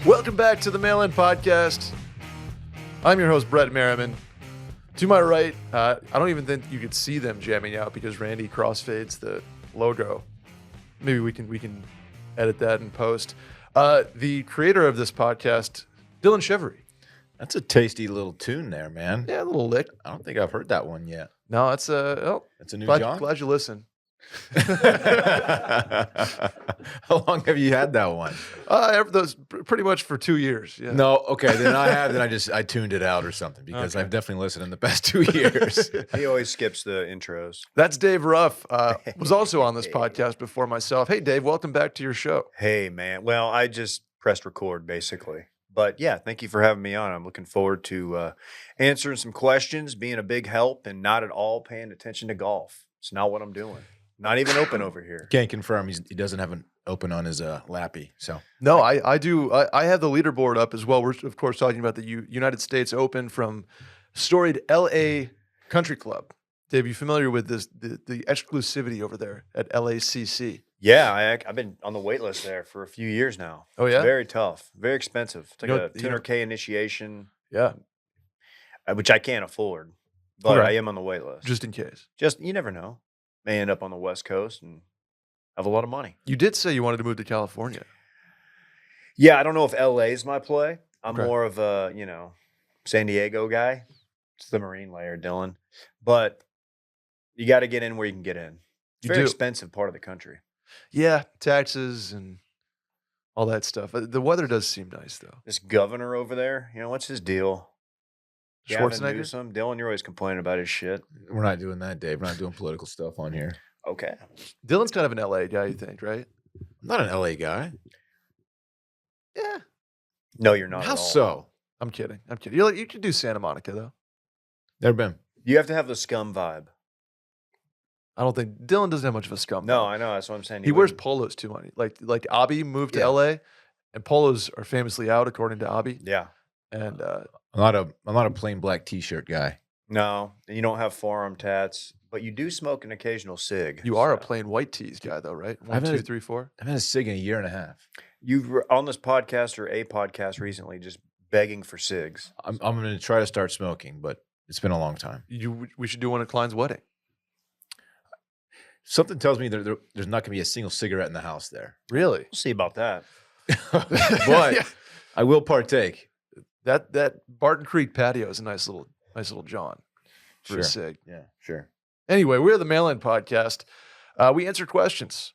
Welcome back to the Mail-In Podcast. I'm your host, Brett Merriman. To my right, I don't even think you could see them jamming out because Randy crossfades the logo. Maybe we can edit that in post. The creator of this podcast, Dillon Cheverere. That's a tasty little tune there, man. Yeah, a little lick. I don't think I've heard that one yet. No, it's It's a new John? Glad you listen. How long have you had that one? Those pretty much for 2 years. Yeah. No, okay, then I have. Then I tuned it out or something because Okay. I've definitely listened in the past 2 years. He always skips the intros. That's Dave Ruff. Was also on this podcast before myself. Hey, Dave, welcome back to your show. Hey, man. Well, I just pressed record, basically. But yeah, thank you for having me on. I'm looking forward to answering some questions, being a big help, and not at all paying attention to golf. It's not what I'm doing. Not even open over here. Can't confirm he doesn't have an open on his lappy. So No, I do. I have the leaderboard up as well. We're, of course, talking about the United States Open from storied L.A. Country Club. Dave, you familiar with this the exclusivity over there at LACC? Yeah, I've been on the wait list there for a few years now. Oh, yeah? It's very tough, very expensive. It's like You know- a $200K initiation, Yeah, which I can't afford. But Okay. I am on the wait list. just in case. Just you never know. May end up on the West Coast and have a lot of money. You did say you wanted to move to California. Yeah, I don't know if LA is my play. I'm Okay. more of a, San Diego guy. It's the Marine layer, Dylan. But you got to get in where you can get in. It's You very do. expensive part of the country. Yeah, taxes and all that stuff. The weather does seem nice, though. This governor over there, what's his deal? Gavin Schwarzenegger? Newsom? Dylan, you're always complaining about his shit. we're not doing that, Dave. We're not doing political stuff on here. Okay. Dylan's kind of an LA guy, you think, right? I'm not an LA guy. Yeah. No, you're not How at all. so? I'm kidding. You could do Santa Monica, though. Never been. You have to have the scum vibe. I don't think Dylan doesn't have much of a scum. No, vibe. I know. That's what I'm saying. He wears polos too much. Like Abby moved to Yeah. LA, and polos are famously out according to Abby. Yeah. And I'm not a plain black T-shirt guy. No, and you don't have forearm tats, but you do smoke an occasional cig. you are a so- plain white tees guy, though, right? One, I've had two, a- 3, 4. I've had a cig in a year and a half. You were on this podcast or a podcast recently just begging for cigs. I'm going to try to start smoking, but it's been a long time. We should do one at Klein's wedding. Something tells me there's not going to be a single cigarette in the house there. Really? We'll see about that. But Yeah. I will partake. That Barton Creek patio is a nice little John for a sig. Yeah, sure. Anyway, we're the Mail-In Podcast. We answer questions.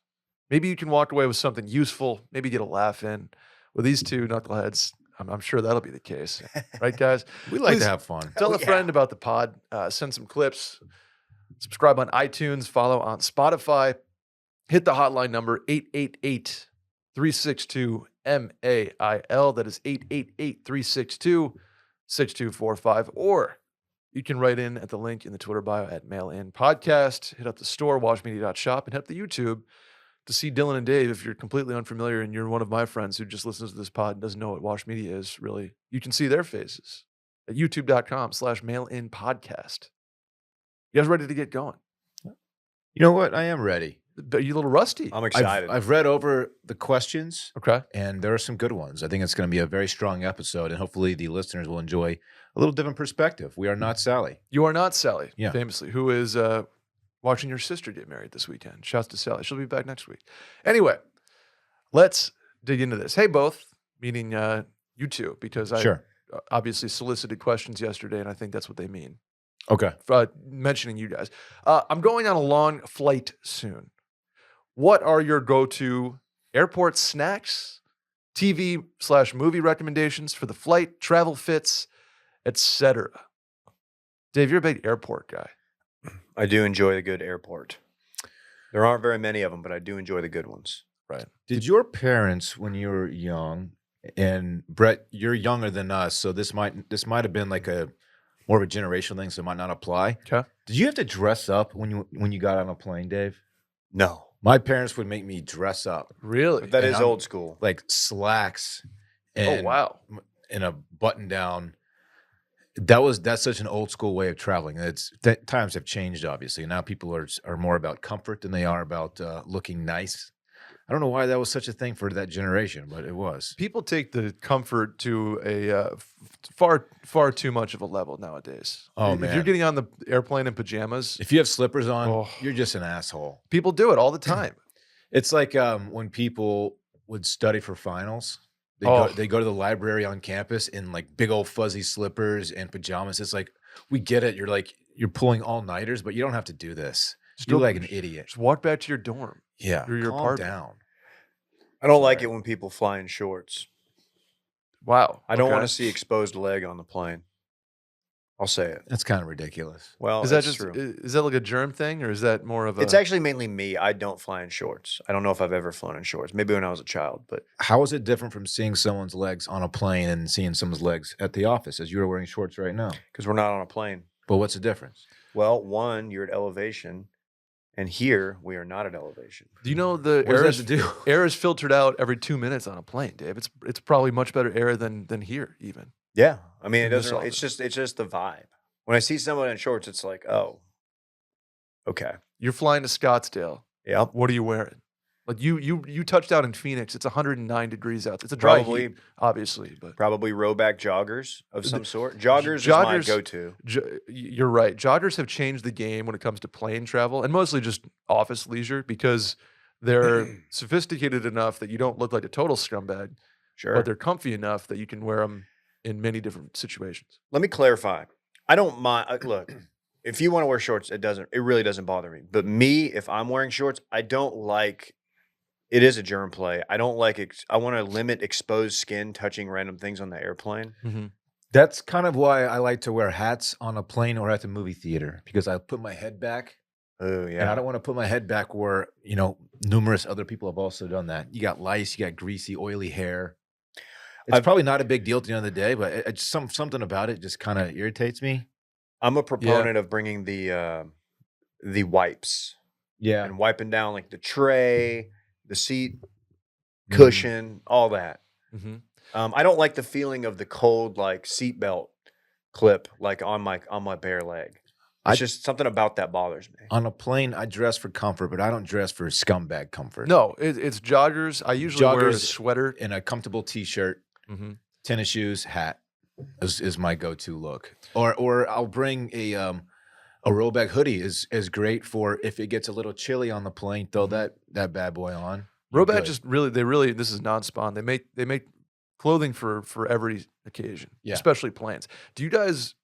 Maybe you can walk away with something useful. Maybe get a laugh in. With these two knuckleheads, I'm sure that'll be the case, right, guys? We like Please to have fun. Tell Oh, a friend about the pod. Send some clips. Subscribe on iTunes. Follow on Spotify. Hit the hotline number 888-362-MAIL. That is 888-362-6245. Or you can write in at the link in the Twitter bio at Mail-In Podcast. Hit up the store, washmedia.shop, and hit up the YouTube to see Dylan and Dave. If you're completely unfamiliar and you're one of my friends who just listens to this pod and doesn't know what Wash Media is, really, you can see their faces at youtube.com/mail-in-podcast. You guys ready to get going? You know what? I am ready. Are you a little rusty? I'm excited. I've read over the questions, Okay. and there are some good ones. I think it's going to be a very strong episode, and hopefully the listeners will enjoy a little different perspective. We are not Sally. You are not Sally, Yeah. famously, who is watching your sister get married this weekend. Shouts to Sally. She'll be back next week. Anyway, let's dig into this. Hey, both, meaning you two, because I Sure. obviously solicited questions yesterday, and I think that's what they mean. Okay. Mentioning you guys. I'm going on a long flight soon. What are your go-to airport snacks, TV/movie recommendations for the flight, travel fits, etc.? Dave, you're a big airport guy. I do enjoy a good airport. There aren't very many of them, but I do enjoy the good ones. Right. Did your parents, when you were young, and Brett, you're younger than us, so this might have been like a more of a generational thing, so it might not apply. Okay. Did you have to dress up when you got on a plane, Dave? No, My parents would make me dress up, Really? but that And is I'm- old school. like slacks Oh, and wow. and a button down. That's such an old school way of traveling. Times have changed, obviously. Now people are more about comfort than they are about looking nice. I don't know why that was such a thing for that generation, but it was. People take the comfort to a far too much of a level nowadays. Oh, If you're man. getting on the airplane in pajamas, If you have slippers on, Oh. you're just an asshole. people do it all the time. It's like when people would study for finals. Oh. They go to the library on campus in like big old fuzzy slippers and pajamas. It's like, we get it. You're pulling all-nighters, but you don't have to do this. You're like an idiot. Just walk back to your dorm. Yeah, Or your calm apartment. down. I don't like Sorry. it when people fly in shorts. Wow. I don't okay. want to see exposed leg on the plane. I'll say it. That's kind of ridiculous. Well, Is that that's just true. is that like a germ thing, or is that more of a? It's actually mainly me. I don't fly in shorts. I don't know if I've ever flown in shorts. Maybe when I was a child, but How is it different from seeing someone's legs on a plane and seeing someone's legs at the office, as you are wearing shorts right now? because we're not on a plane. But what's the difference? Well, one, you're at elevation, and here we are not at elevation. Do you know the What air does is, that have to do? air is filtered out every 2 minutes on a plane, Dave? It's probably much better air than here even. Yeah, I mean, it In this doesn't. It's just the vibe. When I see someone in shorts, it's like, oh, okay, You're flying to Scottsdale. yep. What are you wearing? Like you touched out in Phoenix. It's 109 degrees out. It's a dry Probably, heat, obviously, but probably rowback joggers of some sort. Joggers is my joggers- go-to. You're right. Joggers have changed the game when it comes to plane travel, and mostly just office leisure because they're sophisticated enough that you don't look like a total scumbag, Sure. but they're comfy enough that you can wear them in many different situations. Let me clarify. I don't mind. Look, if you want to wear shorts, it really doesn't bother me. But me, if I'm wearing shorts, I don't like. It is a germ play. I don't like. I want to limit exposed skin touching random things on the airplane. That's kind of why I like to wear hats on a plane or at the movie theater, because I put my head back. Oh And I yeah. don't want to put my head back where, numerous other people have also done that. You got lice, you got greasy, oily hair. It's probably not a big deal at the end of the day, but it's something about it just kind of irritates me. I'm a proponent of bringing the wipes Yeah. and wiping down like the tray, the seat Mhm. cushion, all that. Mm-hmm. I don't like the feeling of the cold like seatbelt clip like on my bare leg. It's just something about that bothers me. On a plane, I dress for comfort, but I don't dress for scumbag comfort. No, it's joggers. I usually wear a Joggers sweater. In a comfortable t-shirt, Mm-hmm. tennis shoes, hat is my go-to look. Or I'll bring a rowback hoodie is great for if it gets a little chilly on the plane. Throw that bad boy on. You're Rowback good. just really this is non-spawn. They make clothing for every occasion, Yeah. especially planes. Do you guys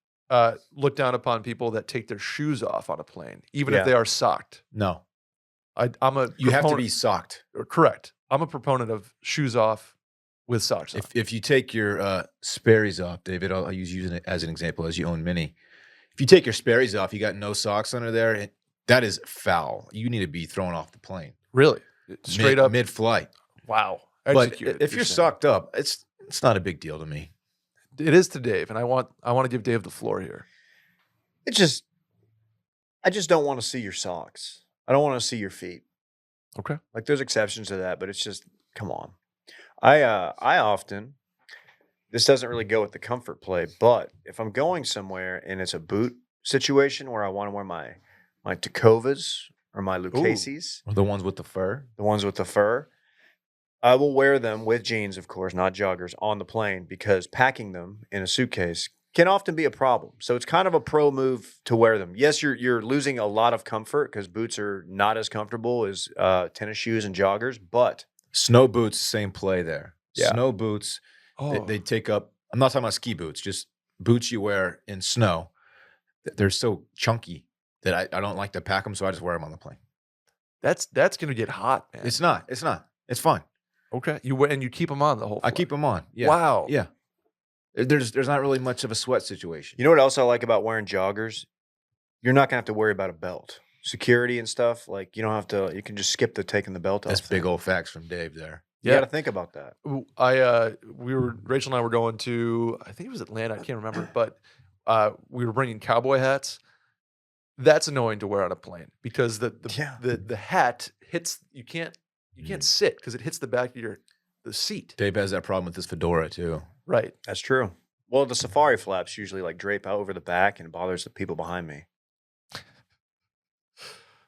look down upon people that take their shoes off on a plane, even Yeah. if they are socked? No. I'm a You have to be proponent- socked. correct. I'm a proponent of shoes off with socks on. Uh-huh. If you take your Sperry's off, David, I'll use it as an example, as you own many. If you take your Sperry's off, you got no socks under there. That is foul. You need to be thrown off the plane. Really, straight up. mid-flight. Wow. But Executed, if you're saying. socked up, it's not a big deal to me. It is to Dave, and I want to give Dave the floor here. I just don't want to see your socks. I don't want to see your feet. Okay. Like there's exceptions to that, but it's just come on. I often this doesn't really go with the comfort play, but if I'm going somewhere and it's a boot situation where I want to wear my Tacovas or my Lucchese's, Or the ones with the fur. the ones with the fur, I will wear them with jeans, of course, not joggers, on the plane because packing them in a suitcase can often be a problem. So it's kind of a pro move to wear them. Yes, you're losing a lot of comfort because boots are not as comfortable as tennis shoes and joggers, but Snow boots, same play there. Yeah. Snow boots, Oh, they take up. I'm not talking about ski boots, just boots you wear in snow. They're so chunky that I don't like to pack them, so I just wear them on the plane. that's gonna get hot, man. It's not. It's fun. Okay. You keep them on the whole. I flight. keep them on. Yeah. Wow. Yeah. There's not really much of a sweat situation. you know what else I like about wearing joggers? You're not gonna have to worry about a belt. Security and stuff, like you don't have to, you can just skip the taking the belt off. That's big thing. old facts from Dave there. You Yeah. got to think about that. Rachel and I were going to, I think it was Atlanta, I can't remember, but we were bringing cowboy hats. That's annoying to wear on a plane because Yeah. the hat hits, you can't sit because it hits the back of the seat. Dave has that problem with his fedora too. Right. That's true. Well, the safari flaps usually like drape out over the back and it bothers the people behind me.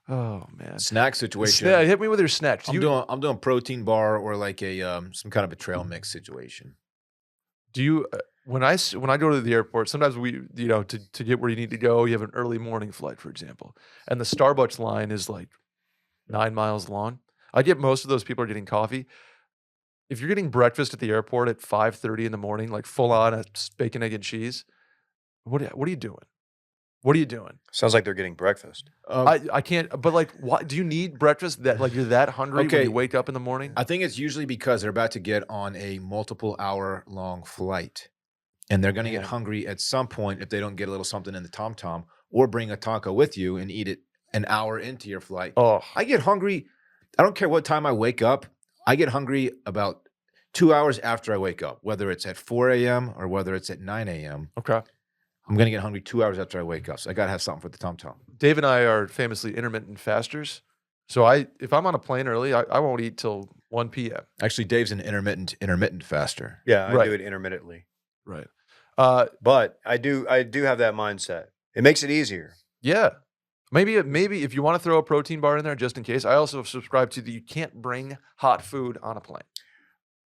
Oh man. Snack situation. Yeah, hit me with your snacks. I'm doing protein bar or like a some kind of a trail mix situation. Do you when I go to the airport, sometimes to get where you need to go, you have an early morning flight, for example, and the Starbucks line is like 9 miles long. I get most of those people are getting coffee. If you're getting breakfast at the airport at 5:30 in the morning, like full on bacon, egg, and cheese, what are you doing? What are you doing? Sounds like they're getting breakfast. I can't. But like, why do you need breakfast? That like you're that hungry when Okay. you wake up in the morning? I think it's usually because they're about to get on a multiple hour long flight, and they're going to get Man. hungry at some point if they don't get a little something in the tom tom, or bring a taco with you and eat it an hour into your flight. Oh, I get hungry. I don't care what time I wake up. I get hungry about 2 hours after I wake up, whether it's at 4 a.m. or whether it's at 9 a.m. okay. I'm going to get hungry 2 hours after I wake up. So I got to have something for the tom tom. Dave and I are famously intermittent fasters. So if I'm on a plane early, I won't eat till 1 p.m. Actually, Dave's an intermittent faster. Yeah, I Right. do it intermittently. Right. But I do have that mindset. It makes it easier. Yeah. Maybe if you want to throw a protein bar in there just in case. I also subscribe to you can't bring hot food on a plane.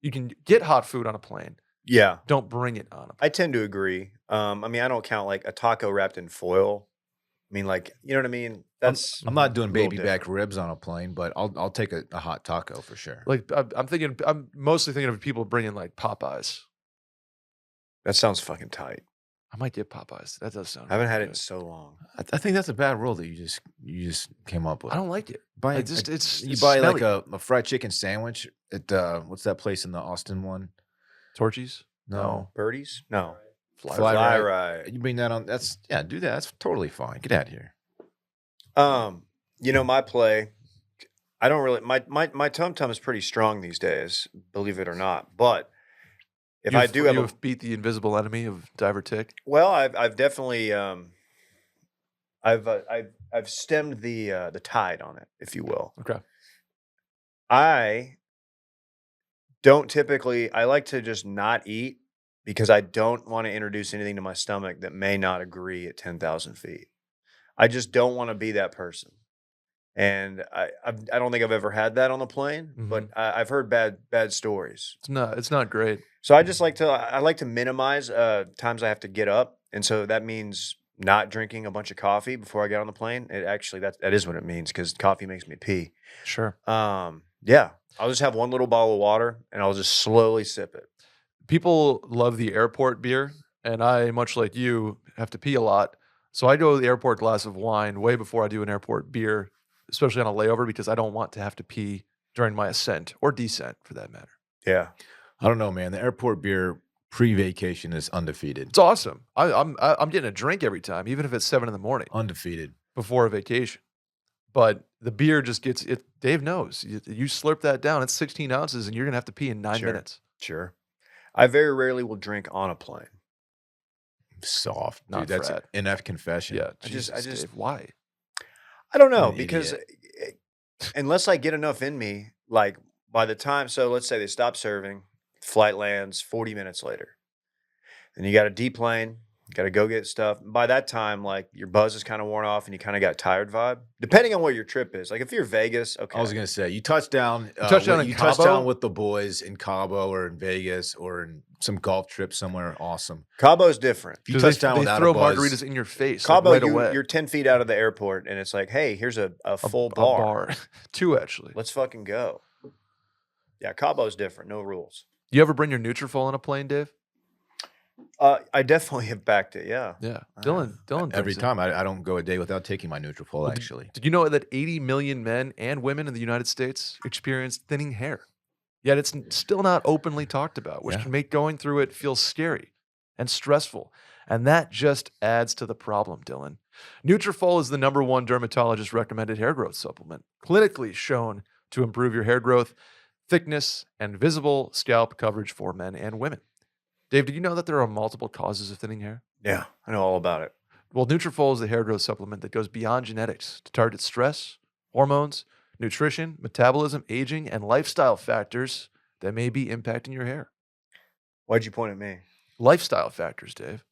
You can get hot food on a plane. Yeah, Don't bring it on a plane. I tend to agree. I mean, I don't count like a taco wrapped in foil. I mean, like, you know what I mean? That's I'm not doing a little baby back ribs on a plane, but I'll take a hot taco for sure. Like I'm mostly thinking of people bringing like Popeyes. that sounds fucking tight. I might get Popeyes. That does sound. I haven't really had it in good. so long. I think that's a bad rule that you just came up with. I don't like it. buy. It's buy like smelly. a fried chicken sandwich at what's that place in the Austin one? Torchies. No, Birdies? No. Fly Fly Ride. ride. You bring that on. Do that. That's totally fine. Get out of here. My play, I don't really my tum tum is pretty strong these days, believe it or not. But if I do have you have beat the invisible enemy of diver tick. well, I've definitely I've stemmed the tide on it, if you will. Okay. I don't typically I like to just not eat because I don't want to introduce anything to my stomach that may not agree at 10,000 feet. I just don't want to be that person. And I don't think I've ever had that on the plane, but I've heard bad stories. It's not great. So I like to minimize times I have to get up, and so that means not drinking a bunch of coffee before I get on the plane. It actually that is what it means because coffee makes me pee. Sure. Yeah, I'll just have one little bottle of water and I'll just slowly sip it. People love the airport beer, and I, much like you, have to pee a lot. So I go to the airport glass of wine way before I do an airport beer, especially on a layover, because I don't want to have to pee during my ascent or descent, for that matter. Yeah, I don't know, man. The airport beer pre-vacation is undefeated. It's awesome. I'm getting a drink every time, even if it's 7 a.m. Undefeated. before a vacation. But the beer just gets it. Dave knows. You slurp that down. It's 16 ounces, and you're gonna have to pee in 9 Sure. minutes. sure. I very rarely will drink on a plane. Soft, Not dude. That's Fred. an NF confession. Yeah. I just- Dave, why? I don't know An because idiot. unless I get enough in me, like by the time, so let's say they stop serving, flight lands 40 minutes later, then you got to deplane, got to go get stuff. By that time, like your buzz is kind of worn off and you kind of got tired vibe, depending on where your trip is. Like if you're Vegas, okay. I was gonna say you touch down. touch down in you touch Cabo? down with the boys in Cabo or in Vegas or in some golf trip somewhere awesome. Cabo's different. If you 'Cause touch down they without throw a buzz, margaritas in your face Cabo, like, right away. you're 10 feet out of the airport and it's like, hey, here's a full a bar. bar. 2 actually. Let's fucking go. Yeah, Cabo's different. No rules. You ever bring your Nutrafol on a plane, Dave? I definitely have backed it. Yeah. Yeah. Dylan every brings it. time I don't go a day without taking my Nutrafol. Actually, Did you know that 80 million men and women in the United States experience thinning hair? Yet it's still not openly talked about, which Yeah. can make going through it feel scary and stressful. And that just adds to the problem, Dylan. Nutrafol is the #1 dermatologist recommended hair growth supplement, clinically shown to improve your hair growth, thickness, and visible scalp coverage for men and women. Dave, did you know that there are multiple causes of thinning hair? Yeah. I know all about it. Well, Nutrafol is the hair growth supplement that goes beyond genetics to target stress, hormones, nutrition, metabolism, aging, and lifestyle factors that may be impacting your hair. Why'd you point at me? Lifestyle factors, Dave.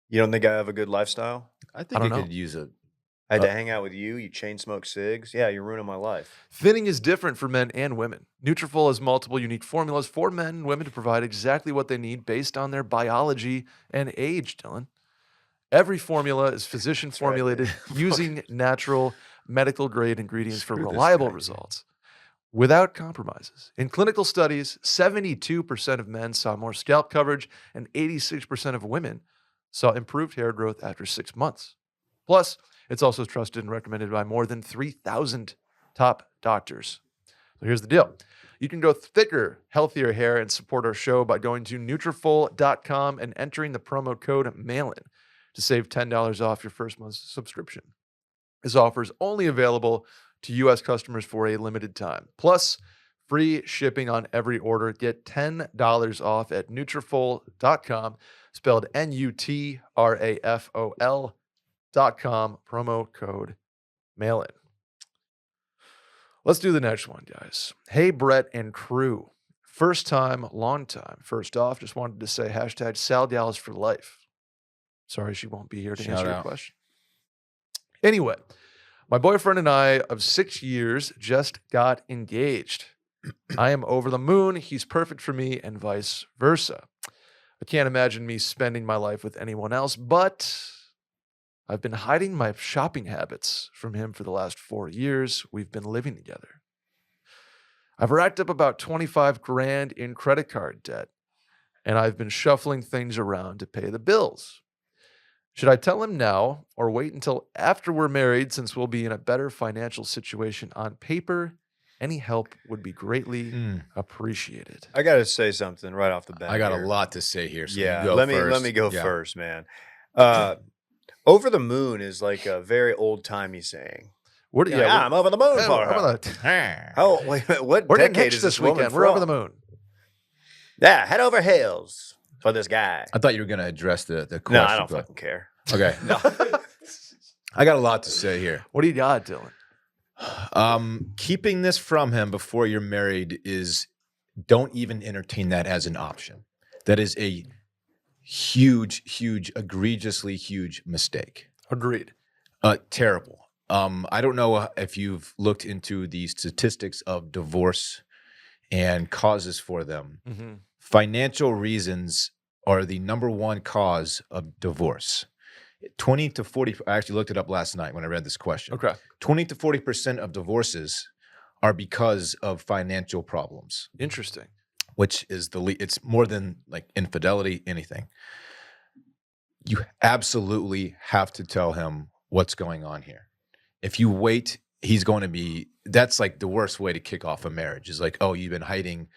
You don't think I have a good lifestyle? I think I you don't could use a I had to hang out with you. You chain smoke cigs. Yeah, you're ruining my life. Thinning is different for men and women. Nutrafol has multiple unique formulas for men and women to provide exactly what they need based on their biology and age, Dylan. Every formula is physician right. formulated using natural medical grade ingredients for Screw this reliable guy, dude. results without compromises. In clinical studies, 72% of men saw more scalp coverage and 86% of women saw improved hair growth after 6 months. Plus, it's also trusted and recommended by more than 3,000 top doctors. So here's the deal. You can go thicker, healthier hair and support our show by going to Nutrafol.com and entering the promo code MAILIN to save $10 off your first month's subscription. This offer is only available to U.S. customers for a limited time. Plus, free shipping on every order. Get $10 off at Nutrafol.com, spelled Nutrafol.com, promo code MAILIN. Let's do the next one, guys. Hey, Brett and crew. First time, long time. First off, just wanted to say hashtag Sal Dallas for life. Sorry she won't be here to Shout answer your out. question. Anyway, my boyfriend and I of 6 years just got engaged. I am over the moon. He's perfect for me and vice versa. I can't imagine me spending my life with anyone else, but I've been hiding my shopping habits from him for the last 4 years. We've been living together. I've racked up about 25 grand in credit card debt, and I've been shuffling things around to pay the bills. Should I tell him now or wait until after we're married since we'll be in a better financial situation on paper? Any help would be greatly appreciated. I got to say something right off the bat. I got here. a lot to say here. So Yeah, you go let first. me go Yeah. first, man. Over the moon is like a very old timey saying. What? Yeah, I'm over the moon for her. Ah. Oh, wait, what We're getting decade hitched is this this woman weekend. We're over the from? moon. Yeah, head over heels for this guy. I thought you were going to address the question. No, I don't but- fucking care. Okay. I got a lot to say here. What do you got, Dylan? Keeping this from him before you're married is, don't even entertain that as an option. That is a huge, egregiously huge mistake. Agreed. Terrible. I don't know if you've looked into the statistics of divorce and causes for them. Mm-hmm. Financial reasons are the number one cause of divorce. 20 to 40, I actually looked it up last night when I read this question. Okay. 20 to 40% of divorces are because of financial problems, Interesting. which is it's more than like infidelity, anything. You absolutely have to tell him what's going on here. If you wait, that's like the worst way to kick off a marriage is like, oh, you've been hiding.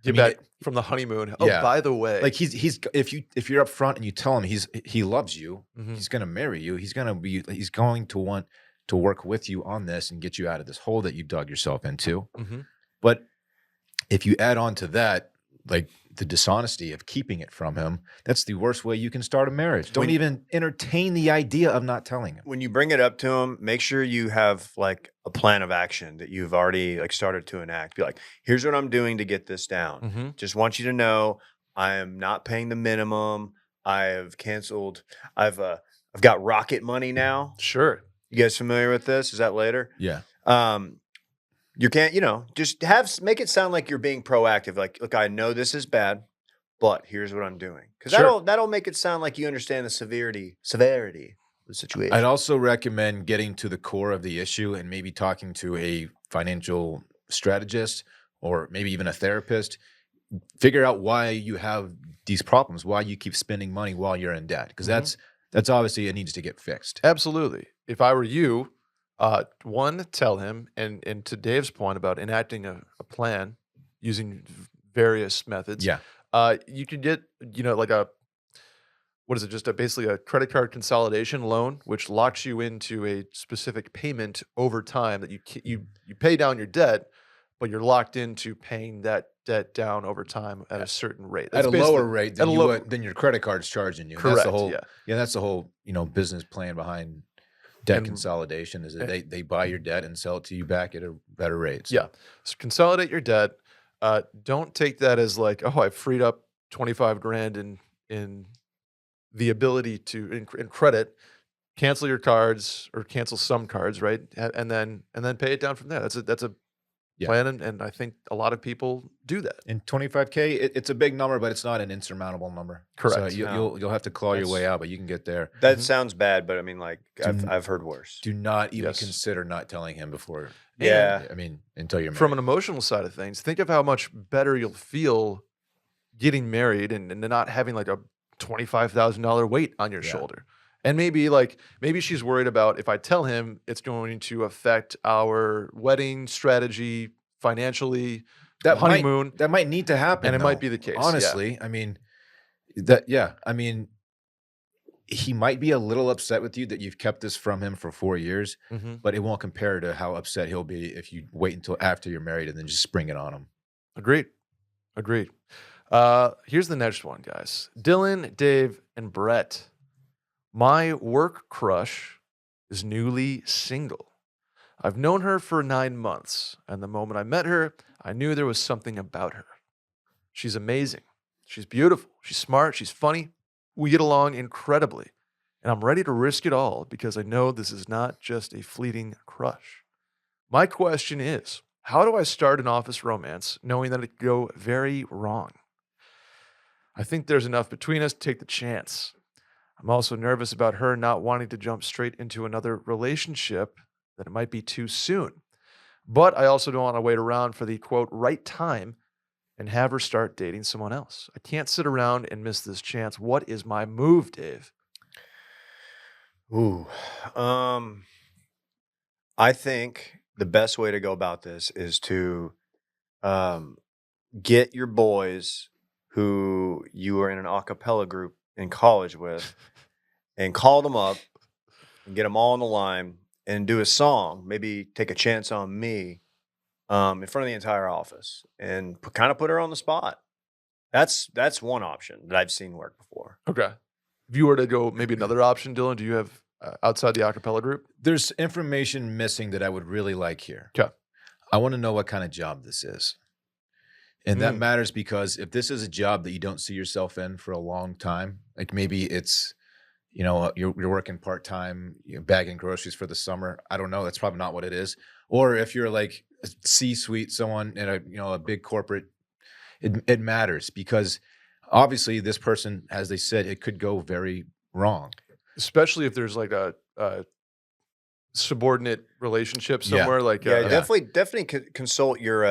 Get back from the honeymoon. Oh, yeah. by the way. Like if you're up front and you tell him he loves you, Mhm. he's going to marry you. He's going to want to work with you on this and get you out of this hole that you dug yourself into. Mhm. But if you add on to that, like the dishonesty of keeping it from him, that's the worst way you can start a marriage. Don't even entertain the idea of not telling him. When you bring it up to him, make sure you have like a plan of action that you've already like started to enact. Be like, here's what I'm doing to get this down. Mhm. Just want you to know I am not paying the minimum. I have canceled. I've got Rocket Money now. Sure. You guys familiar with this? Is that later? Yeah. You can't, just make it sound like you're being proactive. Like, look, I know this is bad, but here's what I'm doing. Because Sure. that'll make it sound like you understand the severity of the situation. I'd also recommend getting to the core of the issue and maybe talking to a financial strategist or maybe even a therapist. Figure out why you have these problems, why you keep spending money while you're in debt. Because Mhm. that's obviously it needs to get fixed. Absolutely. If I were you, one, tell him, and to Dave's point about enacting a plan using various methods. Yeah. You could get, like basically a credit card consolidation loan, which locks you into a specific payment over time that you pay down your debt, but you're locked into paying that debt down over time at a certain rate. At That's a basically- lower rate at a than than your credit card's charging you. Correct. That's the whole, yeah. that's the whole, business plan behind debt And- consolidation is that they buy your debt and sell it to you back at a better rate. So, Yeah. So consolidate your debt. Don't take that as like, oh, I've freed up 25 grand in the ability to in credit. cancel your cards or cancel some cards, right? And then pay it down from there. That's a Yeah. plan, and I think a lot of people do that. And 25K, it's a big number, but it's not an insurmountable number. So Correct. No. you'll have to claw your way That's- out, but you can get there. That Mhm. sounds bad, but I mean, like I've heard worse. Do not even Yes. consider not telling him before. Yeah. I mean, until you're married. From an emotional side of things, think of how much better you'll feel getting married and not having like a $25,000 weight on your Yeah. shoulder. And maybe she's worried about if I tell him it's going to affect our wedding strategy financially, honeymoon. that might need to happen, And it might though. be the case, yeah. Honestly, I mean, I mean, he might be a little upset with you that you've kept this from him for 4 years, Mhm. but it won't compare to how upset he'll be if you wait until after you're married and then just spring it on him. Agreed. Here's the next one, guys. Dillon, Dave, and Brett. My work crush is newly single. I've known her for 9 months, and the moment I met her, I knew there was something about her. She's amazing. She's beautiful. She's smart. She's funny. We get along incredibly. And I'm ready to risk it all because I know this is not just a fleeting crush. My question is, how do I start an office romance knowing that it could go very wrong? I think there's enough between us to take the chance. I'm also nervous about her not wanting to jump straight into another relationship, that it might be too soon. But I also don't want to wait around for the quote right time and have her start dating someone else. I can't sit around and miss this chance. What is my move, Dave? Ooh. I think the best way to go about this is to get your boys who you were in an a cappella group in college with and call them up and get them all on the line and do a song, maybe Take a Chance on Me, in front of the entire office and kind of put her on the spot. That's one option that I've seen work before. Okay. If you were to go maybe another option, Dylan, do you have outside the acapella group? There's information missing that I would really like here. Okay. I want to know what kind of job this is. And that Mm. matters because if this is a job that you don't see yourself in for a long time, like maybe it's, you're working part-time, bagging groceries for the summer. I don't know. That's probably not what it is. Or if you're like a C-suite, someone in a big corporate, it matters because obviously this person, as they said, it could go very wrong. Especially if there's like a subordinate relationship Yeah. somewhere. Like, Yeah, definitely consult your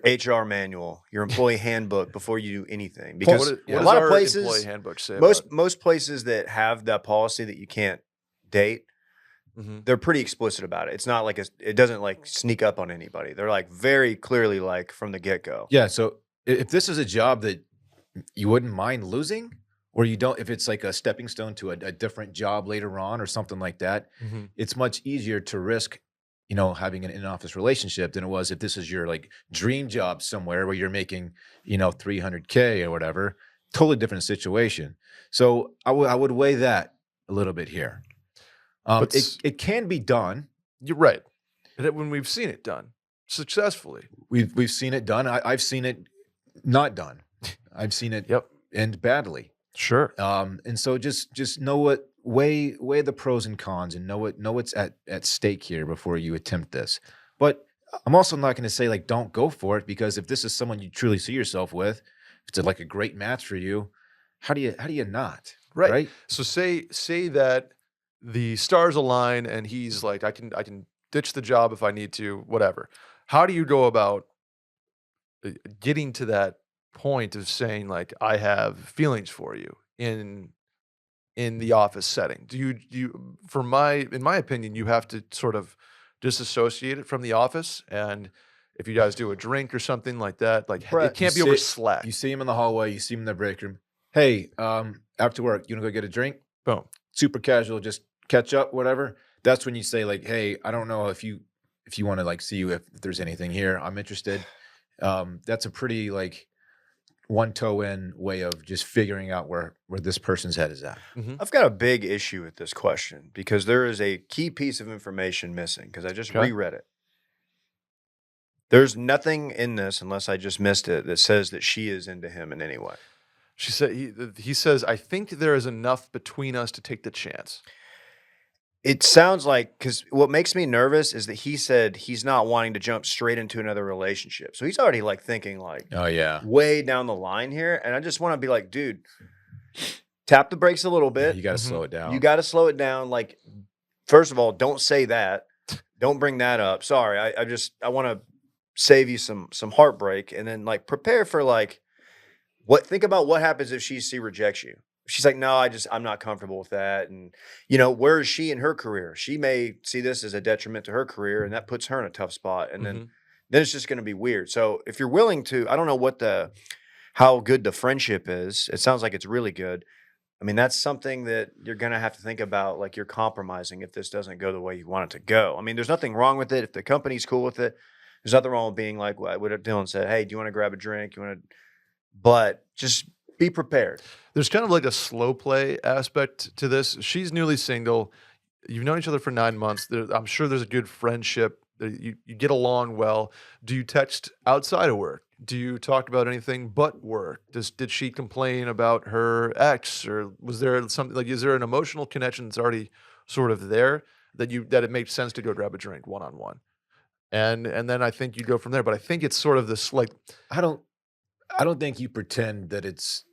HR manual, your employee handbook before you do anything. Because what a does lot of our places, employee handbook say about it? most places that have that policy that you can't date, Mhm. they're pretty explicit about it. It's not like it doesn't like sneak up on anybody. They're like very clearly like from the get go. Yeah. So if this is a job that you wouldn't mind losing, or you don't, if it's like a stepping stone to a different job later on or something like that, Mhm. it's much easier to risk, having an in-office relationship than it was if this is your like dream job somewhere where you're making, $300K or whatever. Totally different situation. So I would weigh that a little bit here. But It can be done. You're right. When we've seen it done successfully. We've seen it done. I've seen it not done. I've seen it Yep. end badly. Sure. And so just know what weigh the pros and cons and know what's at stake here before you attempt this. But I'm also not going to say like don't go for it because if this is someone you truly see yourself with, if it's like a great match for you, how do you not? Right. So say that the stars align and he's like, I can ditch the job if I need to, whatever. How do you go about getting to that point of saying like I have feelings for you in the office setting? Do you in my opinion, you have to sort of disassociate it from the office, and if you guys do a drink or something like that, like Brett, it can't be you over sit- Slack. You see him in the hallway, you see him in the break room. Hey, after work, you want to go get a drink? Boom. Super casual, just catch up, whatever. That's when you say like, hey, I don't know if you want to like see you if there's anything here. I'm interested. That's a pretty like one toe in way of just figuring out where this person's head is at. Mhm. I've got a big issue with this question because there is a key piece of information missing because I just Okay. reread it. There's nothing in this, unless I just missed it, that says that she is into him in any way. She said he says, I think there is enough between us to take the chance. It sounds like, because what makes me nervous is that he said he's not wanting to jump straight into another relationship. So he's already like thinking like Oh yeah. way down the line here. And I just want to be like, dude, tap the brakes a little Yeah, bit. you got to Mhm. slow it down. You got to slow it down. Like, first of all, don't say that. Don't bring that up. Sorry. I want to save you some heartbreak, and then like prepare for like think about what happens if she rejects you. She's like, no, I'm not comfortable with that. And where is she in her career? She may see this as a detriment to her career, and that puts her in a tough spot. And Mhm. then it's just going to be weird. So if you're willing to, I don't know how good the friendship is. It sounds like it's really good. I mean, that's something that you're going to have to think about. Like, you're compromising if this doesn't go the way you want it to go. I mean, there's nothing wrong with it. If the company's cool with it, there's nothing wrong with being like what Dillon said. Hey, do you want to grab a drink? You want to, but just be prepared. There's kind of like a slow play aspect to this. She's newly single. You've known each other for 9 months. I'm sure there's a good friendship. You get along well. Do you text outside of work? Do you talk about anything but work? Did she complain about her ex, or was there something like? Is there an emotional connection that's already sort of there that it makes sense to go grab a drink one on one? And then I think you go from there. But I think it's sort of this like I don't I don't think you pretend that it's,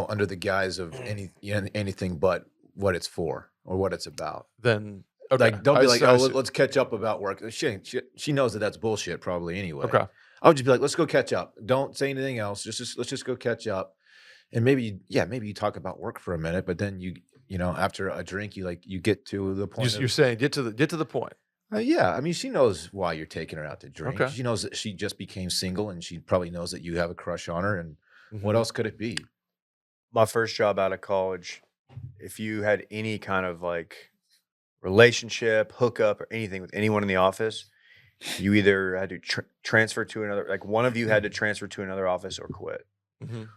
under the guise of anything but what it's for or what it's about. then okay. Like, don't be like, I oh, see. let's catch up about work. She knows that that's bullshit probably anyway. Okay. I would just be like, let's go catch up. Don't say anything else. Let's just go catch up. And maybe you talk about work for a minute, but then after a drink, you get to the point. You're saying get to the point. Yeah, I mean, she knows why you're taking her out to drink. Okay. She knows that she just became single, and she probably knows that you have a crush on her. And what Mhm. else could it be? My first job out of college, if you had any kind of like relationship, hookup, or anything with anyone in the office, you either had to transfer to another, like one of you had to transfer to another office or quit. Mhm.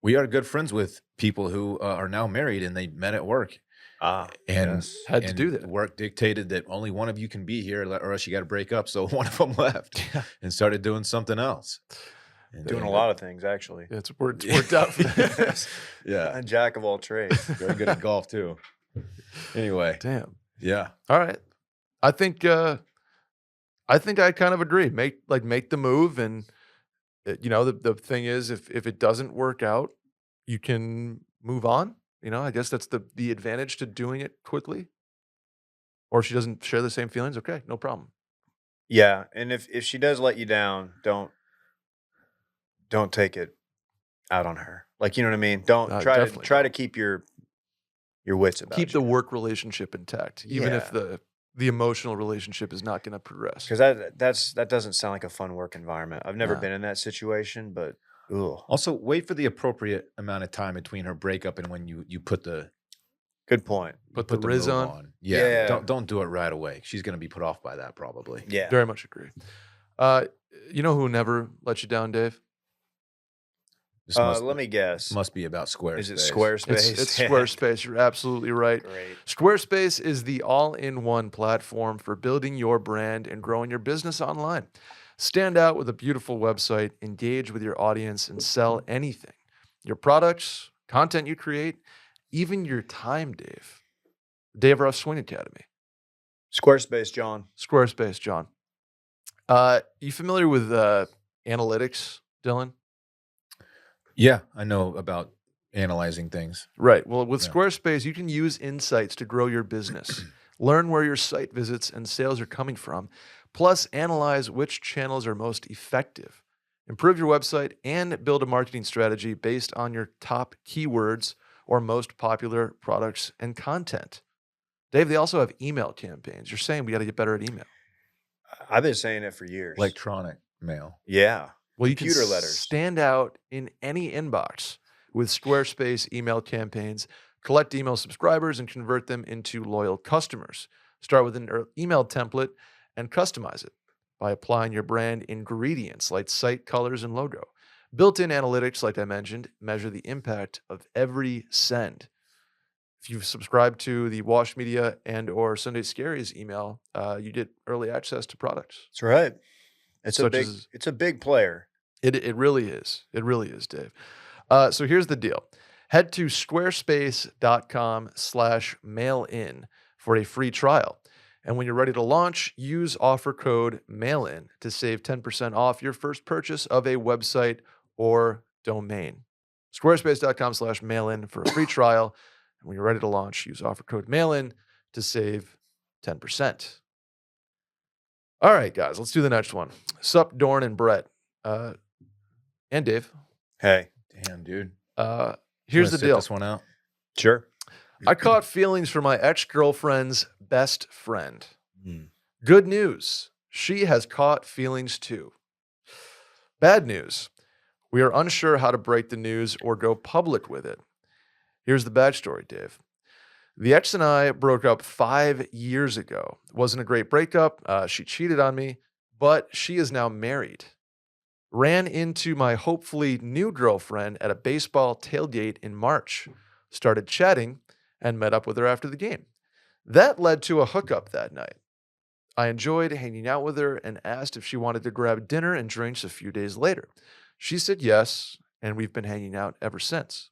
We are good friends with people who are now married, and they met at work. Ah, And yes. Had to do that. Work dictated that only one of you can be here, or else you got to break up. So one of them left Yeah. and started doing something else. And Doing a lot of things, actually. Yeah, it's worked out for them. Yes. Yeah, A jack of all trades. very good at golf too. Anyway, Damn. yeah, All right. I think I kind of agree. Make the move, and the thing is, if it doesn't work out, you can move on. I guess that's the advantage to doing it quickly. Or if she doesn't share the same feelings, okay, no problem. Yeah, and if she does let you down, don't take it out on her. Like, you know what I mean? Don't Definitely try to don't. keep your wits about Keep you. the work relationship intact, even if Yeah. the emotional relationship is not going to progress. Because that doesn't sound like a fun work environment. I've never No. been in that situation, but ugh. Also, wait for the appropriate amount of time between her breakup and when you put the Good point. Put the Riz move on. Yeah, Yeah. don't do it right away. She's gonna be put off by that probably. Yeah. Very much agree. You know who never let you down, Dave? This must, Let me guess. must be about Squarespace. Is it Squarespace? It's Squarespace. You're absolutely right. Great. Squarespace is the all-in-one platform for building your brand and growing your business online. Stand out with a beautiful website, engage with your audience, and sell anything. Your products, content you create, even your time, Dave. Dave Ruff Swing Academy. Squarespace, John. Squarespace, John. You familiar with analytics, Dylan? Yeah, I know about analyzing things. Right. Well, with Yeah. Squarespace, you can use insights to grow your business. Learn where your site visits and sales are coming from, plus analyze which channels are most effective. Improve your website and build a marketing strategy based on your top keywords or most popular products and content. Dave, they also have email campaigns. You're saying we got to get better at email. I've been saying it for years. Electronic mail. yeah. Well, you can Computer letters. stand out in any inbox with Squarespace email campaigns. Collect email subscribers and convert them into loyal customers. Start with an email template and customize it by applying your brand ingredients like site colors and logo. Built-in analytics, like I mentioned, measure the impact of every send. If you've subscribed to the Wash Media and or Sunday Scaries email, you get early access to products. That's right. It's Such a as- big player. It really is. It really is, Dave. So here's the deal. Head to squarespace.com/mailin for a free trial. And when you're ready to launch, use offer code MAILIN to save 10% off your first purchase of a website or domain. Squarespace.com/mailin for a free trial. And when you're ready to launch, use offer code MAILIN to save 10%. All right, guys, let's do the next one. Sup, Dorn and Brett. And Dave. Hey. Damn, dude. Here's the deal. This one out. Sure. I caught feelings for my ex-girlfriend's best friend. Mm. Good news. She has caught feelings too. Bad news. We are unsure how to break the news or go public with it. Here's the backstory, Dave. The ex and I broke up 5 years ago. It wasn't a great breakup. She cheated on me, but she is now married. Ran into my hopefully new girlfriend at a baseball tailgate in March. Started chatting and met up with her after the game. That led to a hookup that night. I enjoyed hanging out with her and asked if she wanted to grab dinner and drinks a few days later. She said yes, and we've been hanging out ever since.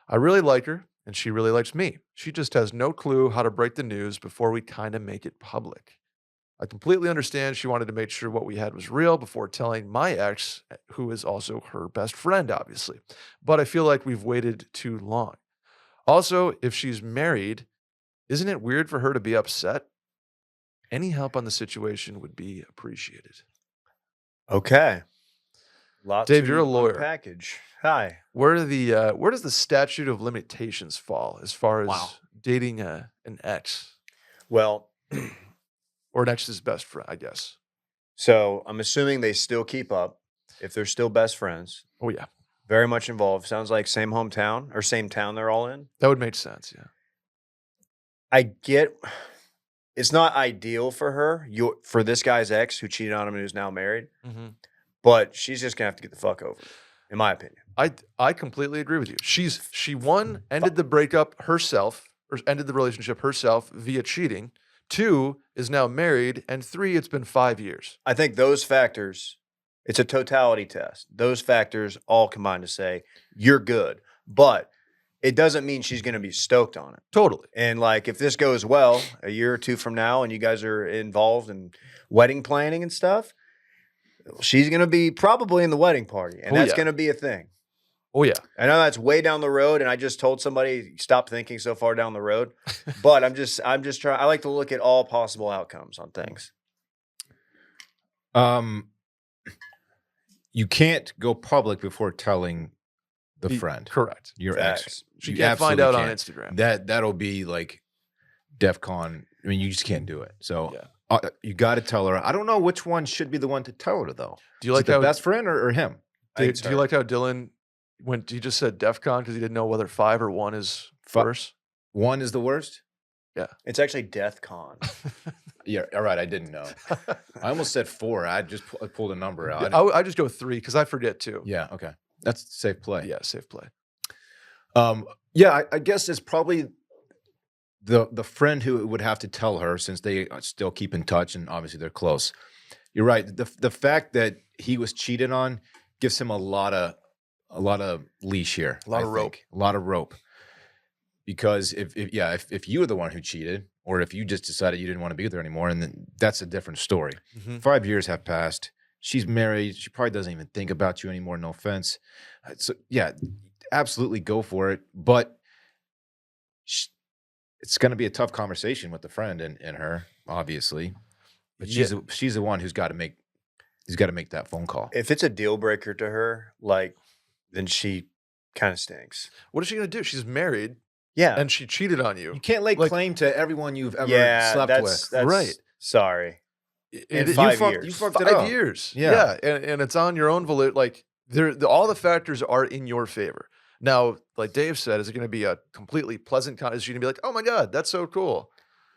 I really like her, and she really likes me. She just has no clue how to break the news before we kind of make it public. I completely understand she wanted to make sure what we had was real before telling my ex, who is also her best friend, obviously. But I feel like we've waited too long. Also, if she's married, isn't it weird for her to be upset? Any help on the situation would be appreciated. Okay. Dave, you're a lawyer. Package. Hi. Where does the statute of limitations fall as far as dating an ex Well, or an ex's best friend, I guess? so I'm assuming they still keep up if they're still best friends. Oh, yeah. Very much involved. Sounds like same hometown or same town they're all in. That would make sense, yeah. I get it's not ideal for her, for this guy's ex who cheated on him and who's now married, Mm-hmm. but she's just gonna have to get the fuck over it, in my opinion. I completely agree with you. She ended the breakup herself, or ended the relationship herself via cheating. 2, is now married, and 3, it's been 5 years. I think those factors, it's a totality test. Those factors all combine to say you're good, but it doesn't mean she's going to be stoked on it. Totally. And like, if this goes well a year or 2 from now and you guys are involved in wedding planning and stuff, she's going to be probably in the wedding party, and that's going to be a thing. Oh, yeah. I know that's way down the road, and I just told somebody, stop thinking so far down the road. But I'm just trying. I like to look at all possible outcomes on things. You can't go public before telling the friend. Correct. Your Facts. ex. She You can't find out absolutely on can't. Instagram. That'll be like DEFCON. I mean, you just can't do it. So Yeah. you got to tell her. I don't know which one should be the one to tell her though. Do you Is like it the how best friend or him? do you like how Dillon he just said DEFCON because he didn't know whether 5 or 1 is worse? 1 is the worst? It's actually Death Con. Yeah, all right. I didn't know. I almost said 4. I just pulled a number out. I just go 3 because I forget too. Yeah, okay. That's safe play. Yeah, safe play. Yeah, I guess it's probably the friend who would have to tell her, since they still keep in touch and obviously they're close. You're right. The fact that he was cheated on gives him a lot of leash here. A lot of rope. A lot of rope. Because if you were the one who cheated, or if you just decided you didn't want to be there anymore, and then that's a different story. Mm-hmm. 5 years have passed. She's married. She probably doesn't even think about you anymore. No offense. So yeah, absolutely go for it. But it's going to be a tough conversation with the friend and her, obviously. But she's the one who's got to make that phone call. If it's a deal breaker to her, then she kind of stinks. What is she going to do? She's married. Yeah. And she cheated on you. You can't lay claim to everyone you've ever slept with. That's right. Sorry. In You 5 years. You fucked it up. 5 years. Yeah. And it's on your own validity. Like all the factors are in your favor. Now, like Dave said, is it going to be a completely pleasant is she going to be like, oh my God, that's so cool?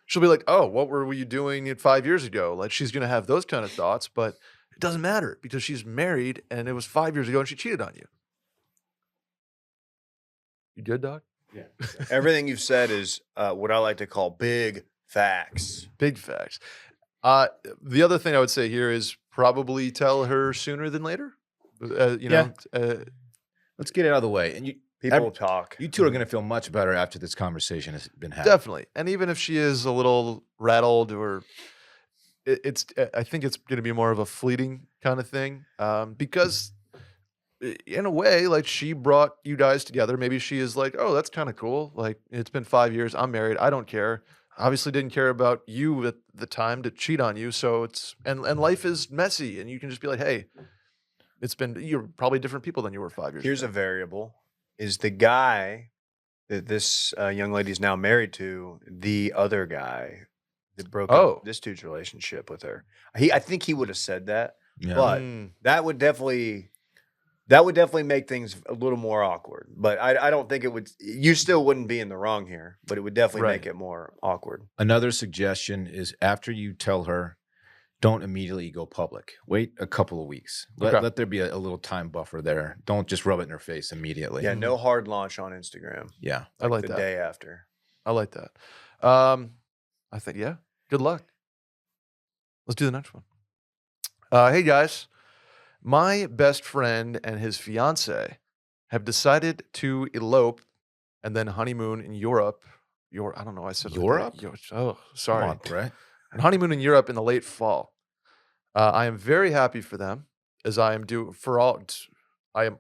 She'll be like, oh, what were you doing 5 years ago? Like she's going to have those kind of thoughts, but it doesn't matter because she's married and it was 5 years ago and she cheated on you. You good, dog? Yeah. Everything you've said is what I like to call big facts. Big facts. The other thing I would say here is probably tell her sooner than later. Let's get it out of the way. And People talk. You two are going to feel much better after this conversation has been had. Definitely. And even if she is a little rattled or I think it's going to be more of a fleeting kind of thing because in a way, like she brought you guys together. Maybe she is like, oh, that's kind of cool. Like it's been 5 years. I'm married. I don't care. Obviously didn't care about you at the time to cheat on you. So it's, and life is messy and you can just be like, hey, you're probably different people than you were 5 years Here's ago. a variable. Is the guy that this young lady is now married to the other guy that broke up this dude's relationship with her? I think he would have said that, but that would definitely make things a little more awkward. But I don't think it would. You still wouldn't be in the wrong here, but it would definitely make it more awkward. Another suggestion is after you tell her, don't immediately go public. Wait a couple of weeks. Let there be a little time buffer there. Don't just rub it in her face immediately. Yeah, no hard launch on Instagram. Yeah. I like the that. day after. I like that. I think, yeah, good luck. Let's do the next one. Hey, guys. My best friend and his fiancée have decided to elope and then honeymoon in Europe. I don't know. I said Europe? Oh, sorry. Come on, Brett. And honeymoon in Europe in the late fall. I am very happy for them, as I am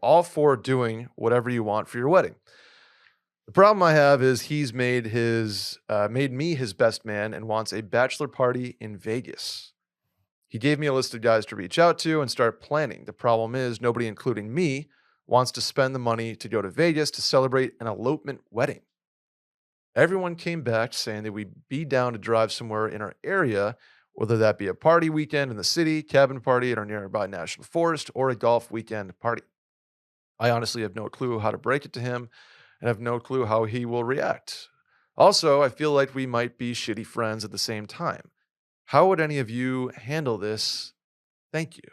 all for doing whatever you want for your wedding. The problem I have is he's made me his best man and wants a bachelor party in Vegas. He gave me a list of guys to reach out to and start planning. The problem is nobody, including me, wants to spend the money to go to Vegas to celebrate an elopement wedding. Everyone came back saying that we'd be down to drive somewhere in our area, whether that be a party weekend in the city, cabin party at our nearby national forest, or a golf weekend party. I honestly have no clue how to break it to him and have no clue how he will react. Also, I feel like we might be shitty friends at the same time. How would any of you handle this? Thank you.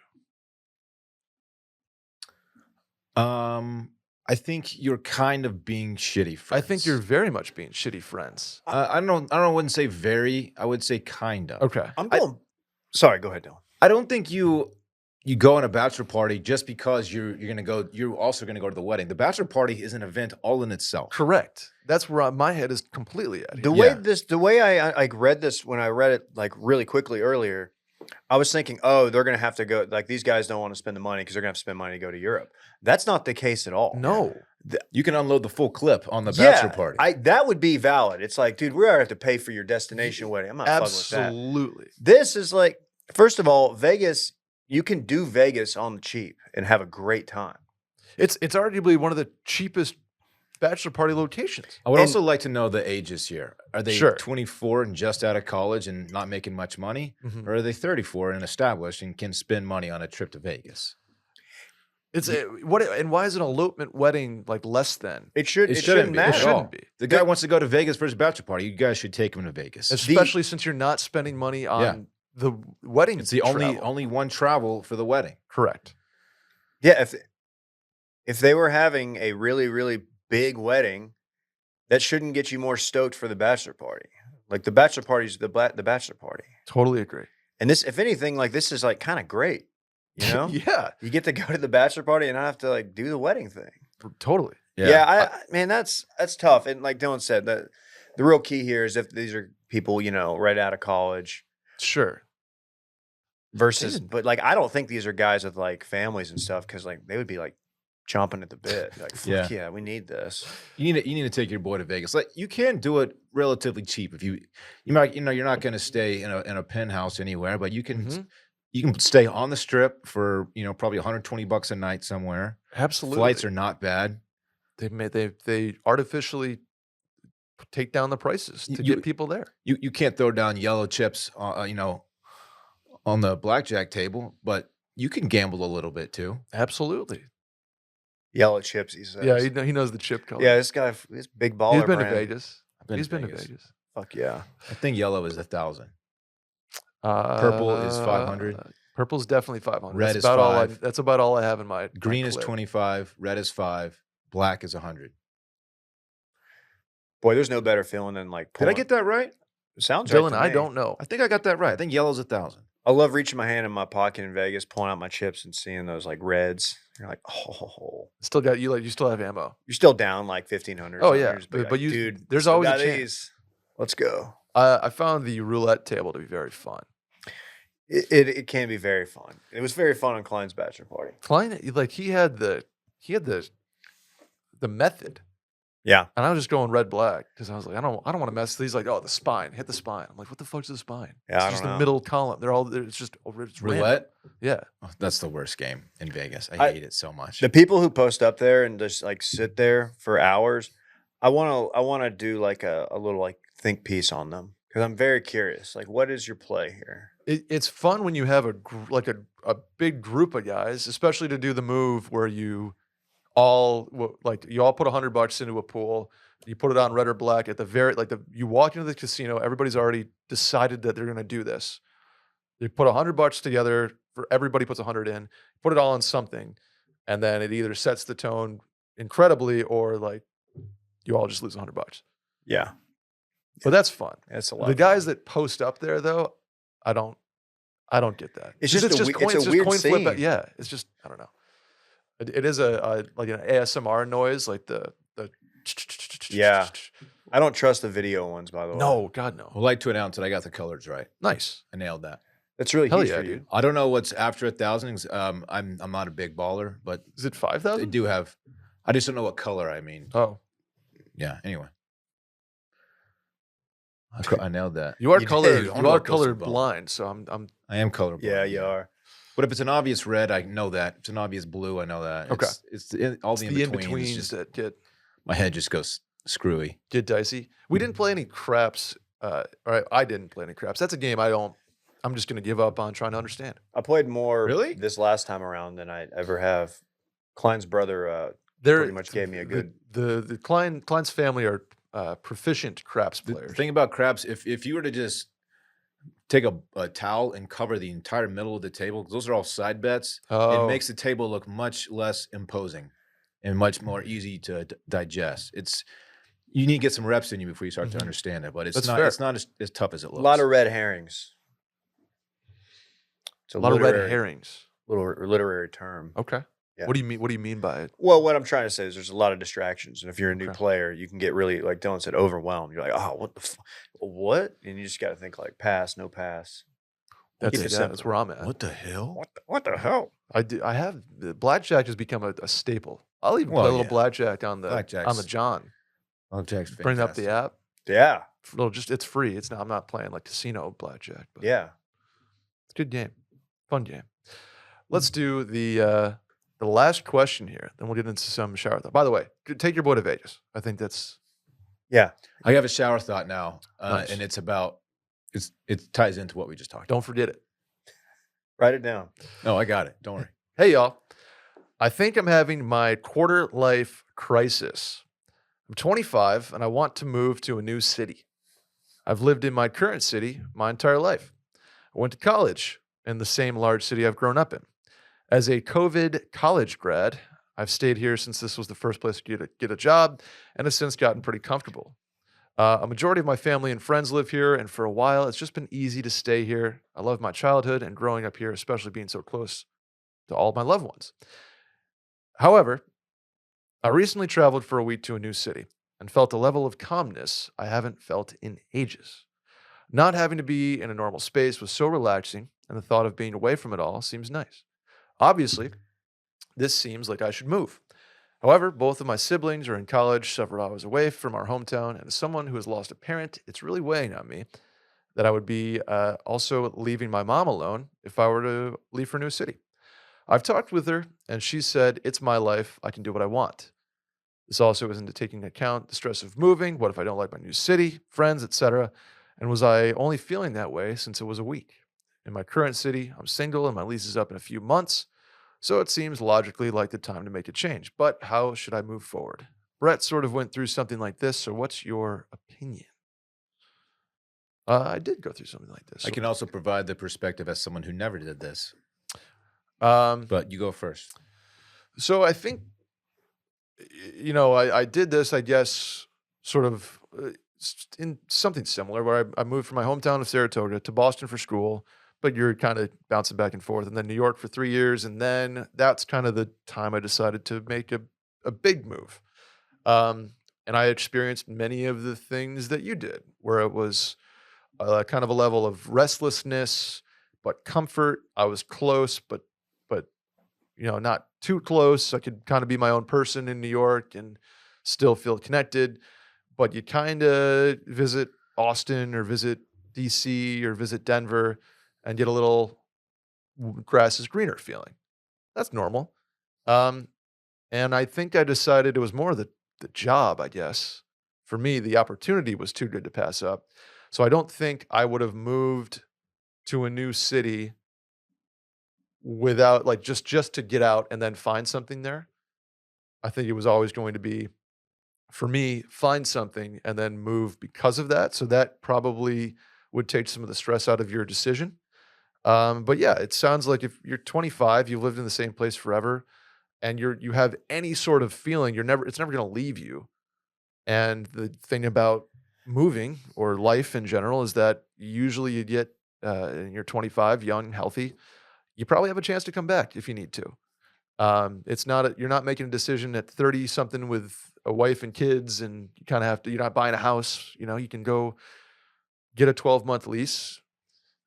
I think you're kind of being shitty friends. I think you're very much being shitty friends. I wouldn't say very. I would say kind of. Okay. Sorry, go ahead, Dillon. I don't think you go on a bachelor party just because you're gonna go. You're also gonna go to the wedding. The bachelor party is an event all in itself. Correct. That's where my head is completely at. The way I like read this when I read it like really quickly earlier, I was thinking, oh, they're gonna have to go. Like these guys don't want to spend the money because they're gonna have to spend money to go to Europe. That's not the case at all. No. You can unload the full clip on the bachelor party. That would be valid. It's like, dude, we're gonna have to pay for your destination wedding. I'm not fucking with that. Absolutely. This is like, first of all, Vegas. You can do Vegas on the cheap and have a great time. It's arguably one of the cheapest bachelor party locations. I would also like to know the ages here. Are they Sure. 24 and just out of college and not making much money? Or are they 34 and established and can spend money on a trip to Vegas? And why is an elopement wedding like less than? It shouldn't be. matter. It shouldn't be. The guy wants to go to Vegas for his bachelor party. You guys should take him to Vegas. Especially since you're not spending money on the wedding. It's the only one travel for the wedding. Correct. Yeah, if they were having a really, really big wedding, that shouldn't get you more stoked for the bachelor party. Like the bachelor party is the bachelor party. Totally agree. And this, if anything, like this is like kind of great. You know? Yeah. You get to go to the bachelor party and not have to like do the wedding thing. Totally. Yeah, man, that's tough. And like Dillon said, the real key here is if these are people, you know, right out of college. Sure. Versus, but like I don't think these are guys with like families and stuff because like they would be like chomping at the bit. Like, fuck yeah, we need this. You need to take your boy to Vegas. Like you can do it relatively cheap if you might, you know, you're not going to stay in a penthouse anywhere, but you can you can stay on the strip for, you know, probably $120 a night somewhere. Absolutely. Flights are not bad. They artificially take down the prices to get people there. You can't throw down yellow chips, you know, on the blackjack table, but you can gamble a little bit too. Absolutely. Yellow chips, he says. Yeah, he knows the chip color. Yeah, this guy, this big baller. He's been brand. to Vegas. He's been to Vegas. Fuck yeah. I think yellow is 1,000. Purple is 500. Purple's definitely 500. Red that's is about 5. That's about all I have in my. Green my is clip. 25. Red is 5. Black is 100. Boy, there's no better feeling than like. Did I get that right? Sounds Dillon, right to me. I don't know. I think I got that right. I think yellow's 1,000. I love reaching my hand in my pocket in Vegas, pulling out my chips and seeing those like reds. You're like, oh, Still got you, like, you still have ammo. you're still down like 1,500. Oh yeah, but but you, dude, there's still always a got chance. these. Let's go. I found the roulette table to be very fun. It can be very fun. It was very fun on Klein's bachelor party. Klein, like he had the method, Yeah. and I was just going red black because I was like, I don't want to mess. He's like, oh, the spine, hit the spine. I'm like, what the fuck's the spine? Yeah, It's I just don't the know. middle column. It's just it's random. Roulette? Yeah, Oh, that's the worst game in Vegas. I hate it so much. The people who post up there and just like sit there for hours, I want to do like a little like think piece on them because I'm very curious. Like, what is your play here? it's fun when you have a big group of guys, especially to do the move where you all put $100 into a pool. You put it on red or black at the very you walk into the casino. Everybody's already decided that they're going to do this. You put $100 together. For everybody puts 100 in. Put it all on something, and then it either sets the tone incredibly or like you all just lose $100. Yeah, But that's fun. that's a lot. The of guys fun. that post up there though, I don't get that. It's 'Cause just a coin, it's a weird coin flip. scene. Yeah, it's just I don't know. It is a like an ASMR noise, like the Yeah. I don't trust the video ones, by the way. No, God no. Well, like to announce that I got the colors right. Nice. I nailed that. That's really Hell huge yeah, for you. dude. I don't know what's after 1,000. I'm not a big baller, but Is it they 5,000? do have. I just don't know what color I mean. Oh, Yeah. Anyway, I nailed that. you are You color. did. You I wonder are what those color are about. blind. So I'm. I am colorblind. Yeah, you are. But if it's an obvious red, I know that. If it's an obvious blue, I know that. Okay. All It's the the in-betweens. in-betweens Just, that my head just goes screwy. get dicey. We didn't play any craps. Or I didn't play any craps. That's a game I'm just gonna give up on trying to understand. I played more Really? this last time around than I ever have. Klein's brother They're pretty much gave me a good. The Klein's family are proficient craps The players. thing about craps, if you were to just take a towel and cover the entire middle of the table, 'cause those are all side bets, Oh. it makes the table look much less imposing and much more easy to digest. You need to get some reps in you before you start to Mhm. understand it, but That's fair. it's not as tough as it A looks. lot of red herrings. It's a lot of red literary- herrings. Little literary term. Okay. Yeah. What do you mean? What do you mean by it? Well, what I'm trying to say is there's a lot of distractions, and if you're a new Okay. player, you can get really, like Dylan said, overwhelmed. You're like, oh, what? And you just got to think like pass, no pass. That's Keep it. it Yeah, simple. that's where I'm at. What the hell? What the hell? I have the blackjack has become a staple. I'll even Well, play a little yeah. blackjack on the Blackjack's John. Oh, Jack's Bring up the fantastic. app. Yeah, It's free. I'm not playing like casino blackjack, but yeah. it's a good game. Fun game. Let's do the last question here. Then we'll get into some shower thought. By the way, take your boy to Vegas. I think that's Yeah. I have a shower thought now, Nice. and it ties into what we just talked about. don't forget it. Write it down. No, I got it. Don't worry. Hey y'all. I think I'm having my quarter life crisis. I'm 25 and I want to move to a new city. I've lived in my current city my entire life. I went to college in the same large city I've grown up in. As a COVID college grad, I've stayed here since this was the first place to get a job and have since gotten pretty comfortable. A majority of my family and friends live here, and for a while, it's just been easy to stay here. I love my childhood and growing up here, especially being so close to all of my loved ones. However, I recently traveled for a week to a new city and felt a level of calmness I haven't felt in ages. Not having to be in a normal space was so relaxing, and the thought of being away from it all seems nice. Obviously, this seems like I should move. However, both of my siblings are in college several hours away from our hometown, and as someone who has lost a parent, it's really weighing on me that I would be also leaving my mom alone if I were to leave for a new city. I've talked with her, and she said, it's my life. I can do what I want. This also isn't taking into account the stress of moving. What if I don't like my new city, friends, etc.? And was I only feeling that way since it was a week? In my current city, I'm single and my lease is up in a few months, so it seems logically like the time to make a change. But how should I move forward? Brett sort of went through something like this, so what's your opinion? I did go through something like this. I can also provide the perspective as someone who never did this. Um, But you go first. So I think, I did this, I guess, sort of in something similar where I moved from my hometown of Saratoga to Boston for school, but you're kind of bouncing back and forth. And then New York for 3 years. And then that's kind of the time I decided to make a big move. And I experienced many of the things that you did, where it was kind of a level of restlessness, but comfort. I was close, but not too close. I could kind of be my own person in New York and still feel connected. But you kind of visit Austin or visit DC or visit Denver and get a little grass is greener feeling. That's normal. Um, and I think I decided it was more the job, I guess. For me, the opportunity was too good to pass up. So I don't think I would have moved to a new city without like just to get out and then find something there. I think it was always going to be for me find something and then move because of that. So that probably would take some of the stress out of your decision. But yeah, it sounds like if you're 25, you've lived in the same place forever, and you have any sort of feeling, it's never going to leave you. And the thing about moving or life in general is that usually you get and you're 25, young, healthy, you probably have a chance to come back if you need to. It's not you're not making a decision at 30 something with a wife and kids, and you kind of have to. You're not buying a house. You can go get a 12-month lease,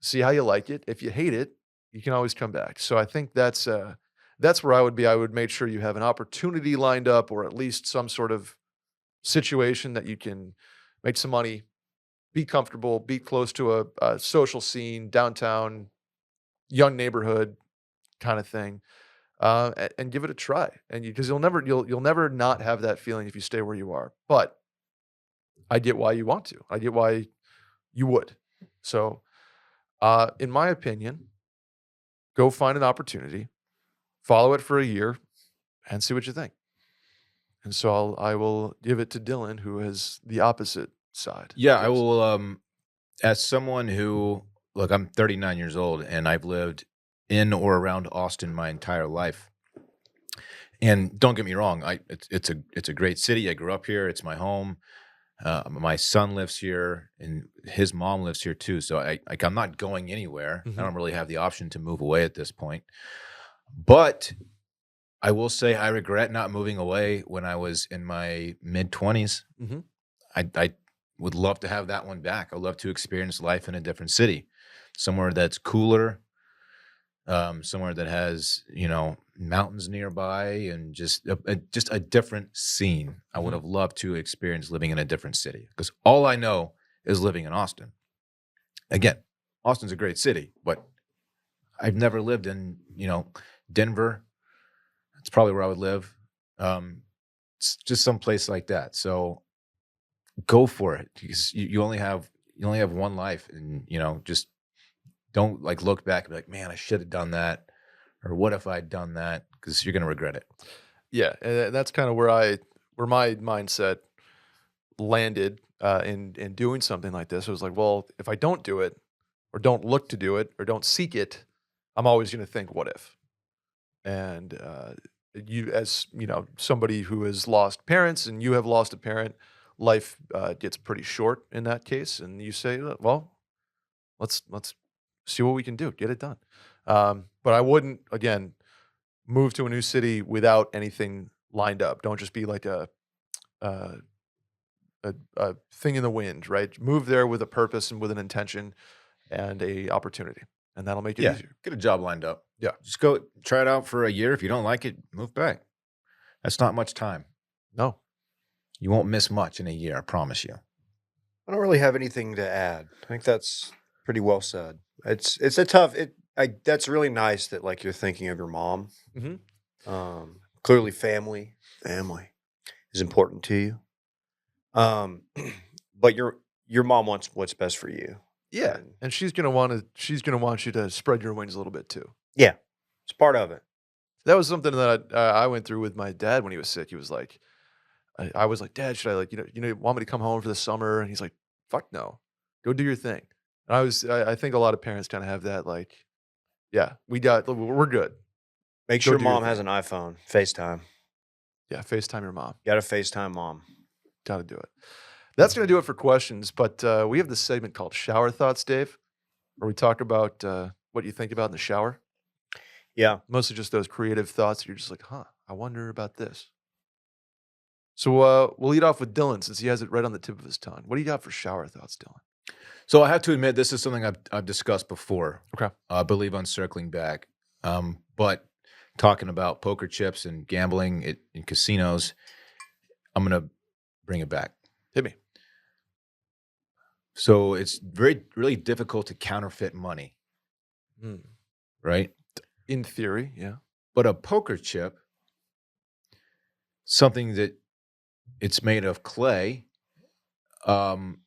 see how you like it. If you hate it, you can always come back. So I think that's where I would be. I would make sure you have an opportunity lined up, or at least some sort of situation that you can make some money, be comfortable, be close to a social scene, downtown, young neighborhood kind of thing, and give it a try. And because you'll never not have that feeling if you stay where you are. But I get why you want to. I get why you would. So, in my opinion, go find an opportunity, follow it for a year, and see what you think. And so I will give it to Dillon, who has the opposite side. Yeah, I will. As someone who, look, I'm 39 years old, and I've lived in or around Austin my entire life. And don't get me wrong, it's a great city. I grew up here. It's my home. My son lives here, and his mom lives here too. So I'm not going anywhere. Mhm. I don't really have the option to move away at this point. But I will say I regret not moving away when I was in my mid-20s. Mhm. I would love to have that one back. I'd love to experience life in a different city, somewhere that's cooler, somewhere that has mountains nearby, and just a different scene. I would Mhm. have loved to experience living in a different city, because all I know is living in Austin. Again, Austin's a great city, but I've never lived in Denver. That's probably where I would live. It's just some place like that. So go for it, because you only have one life, and just don't look back and be like, man, I should have done that, or what if I'd done that, because you're gonna regret it. Yeah, and that's kind of where my mindset landed in doing something like this. It was like, well, if I don't do it, or don't look to do it, or don't seek it, I'm always going to think, what if? And you, as somebody who has lost parents, and you have lost a parent, life gets pretty short in that case, and you say, well, let's see what we can do, get it done. But I wouldn't again move to a new city without anything lined up. Don't just be like a, a thing in the wind, right? Move there with a purpose and with an intention and a opportunity, and that'll make it Yeah, easier. get a job lined up. Yeah. Just go try it out for a year. If you don't like it, move back. That's not much time. No. You won't miss much in a year, I promise you. I don't really have anything to add. I think that's pretty well said. It's a tough. That's really nice that you're thinking of your mom. Mhm. Clearly, family is important to you. But your mom wants what's best for you. Yeah, And and she's gonna want you to spread your wings a little bit too. yeah, it's part of it. That was something that I went through with my dad when he was sick. He was like, I was like, Dad, should I want me to come home for the summer? And he's like, fuck no, go do your thing. And I think a lot of parents kind of have that yeah, we're good. Make Go sure do your mom has thing. an iPhone. FaceTime. Yeah, FaceTime your mom. Got to FaceTime mom. Got to do it. That's gonna do it for questions. But we have this segment called Shower Thoughts, Dave, where we talk about what you think about in the shower. Yeah. Mostly just those creative thoughts. You're just like, huh, I wonder about this. So we'll lead off with Dillon since he has it right on the tip of his tongue. What do you got for shower thoughts, Dillon? So I have to admit, this is something I've discussed before. Okay. I believe on circling back. But talking about poker chips and gambling in casinos, I'm going to bring it back. Hit me. So it's really difficult to counterfeit money, right? In theory, yeah. But a poker chip, something that it's made of clay, wouldn't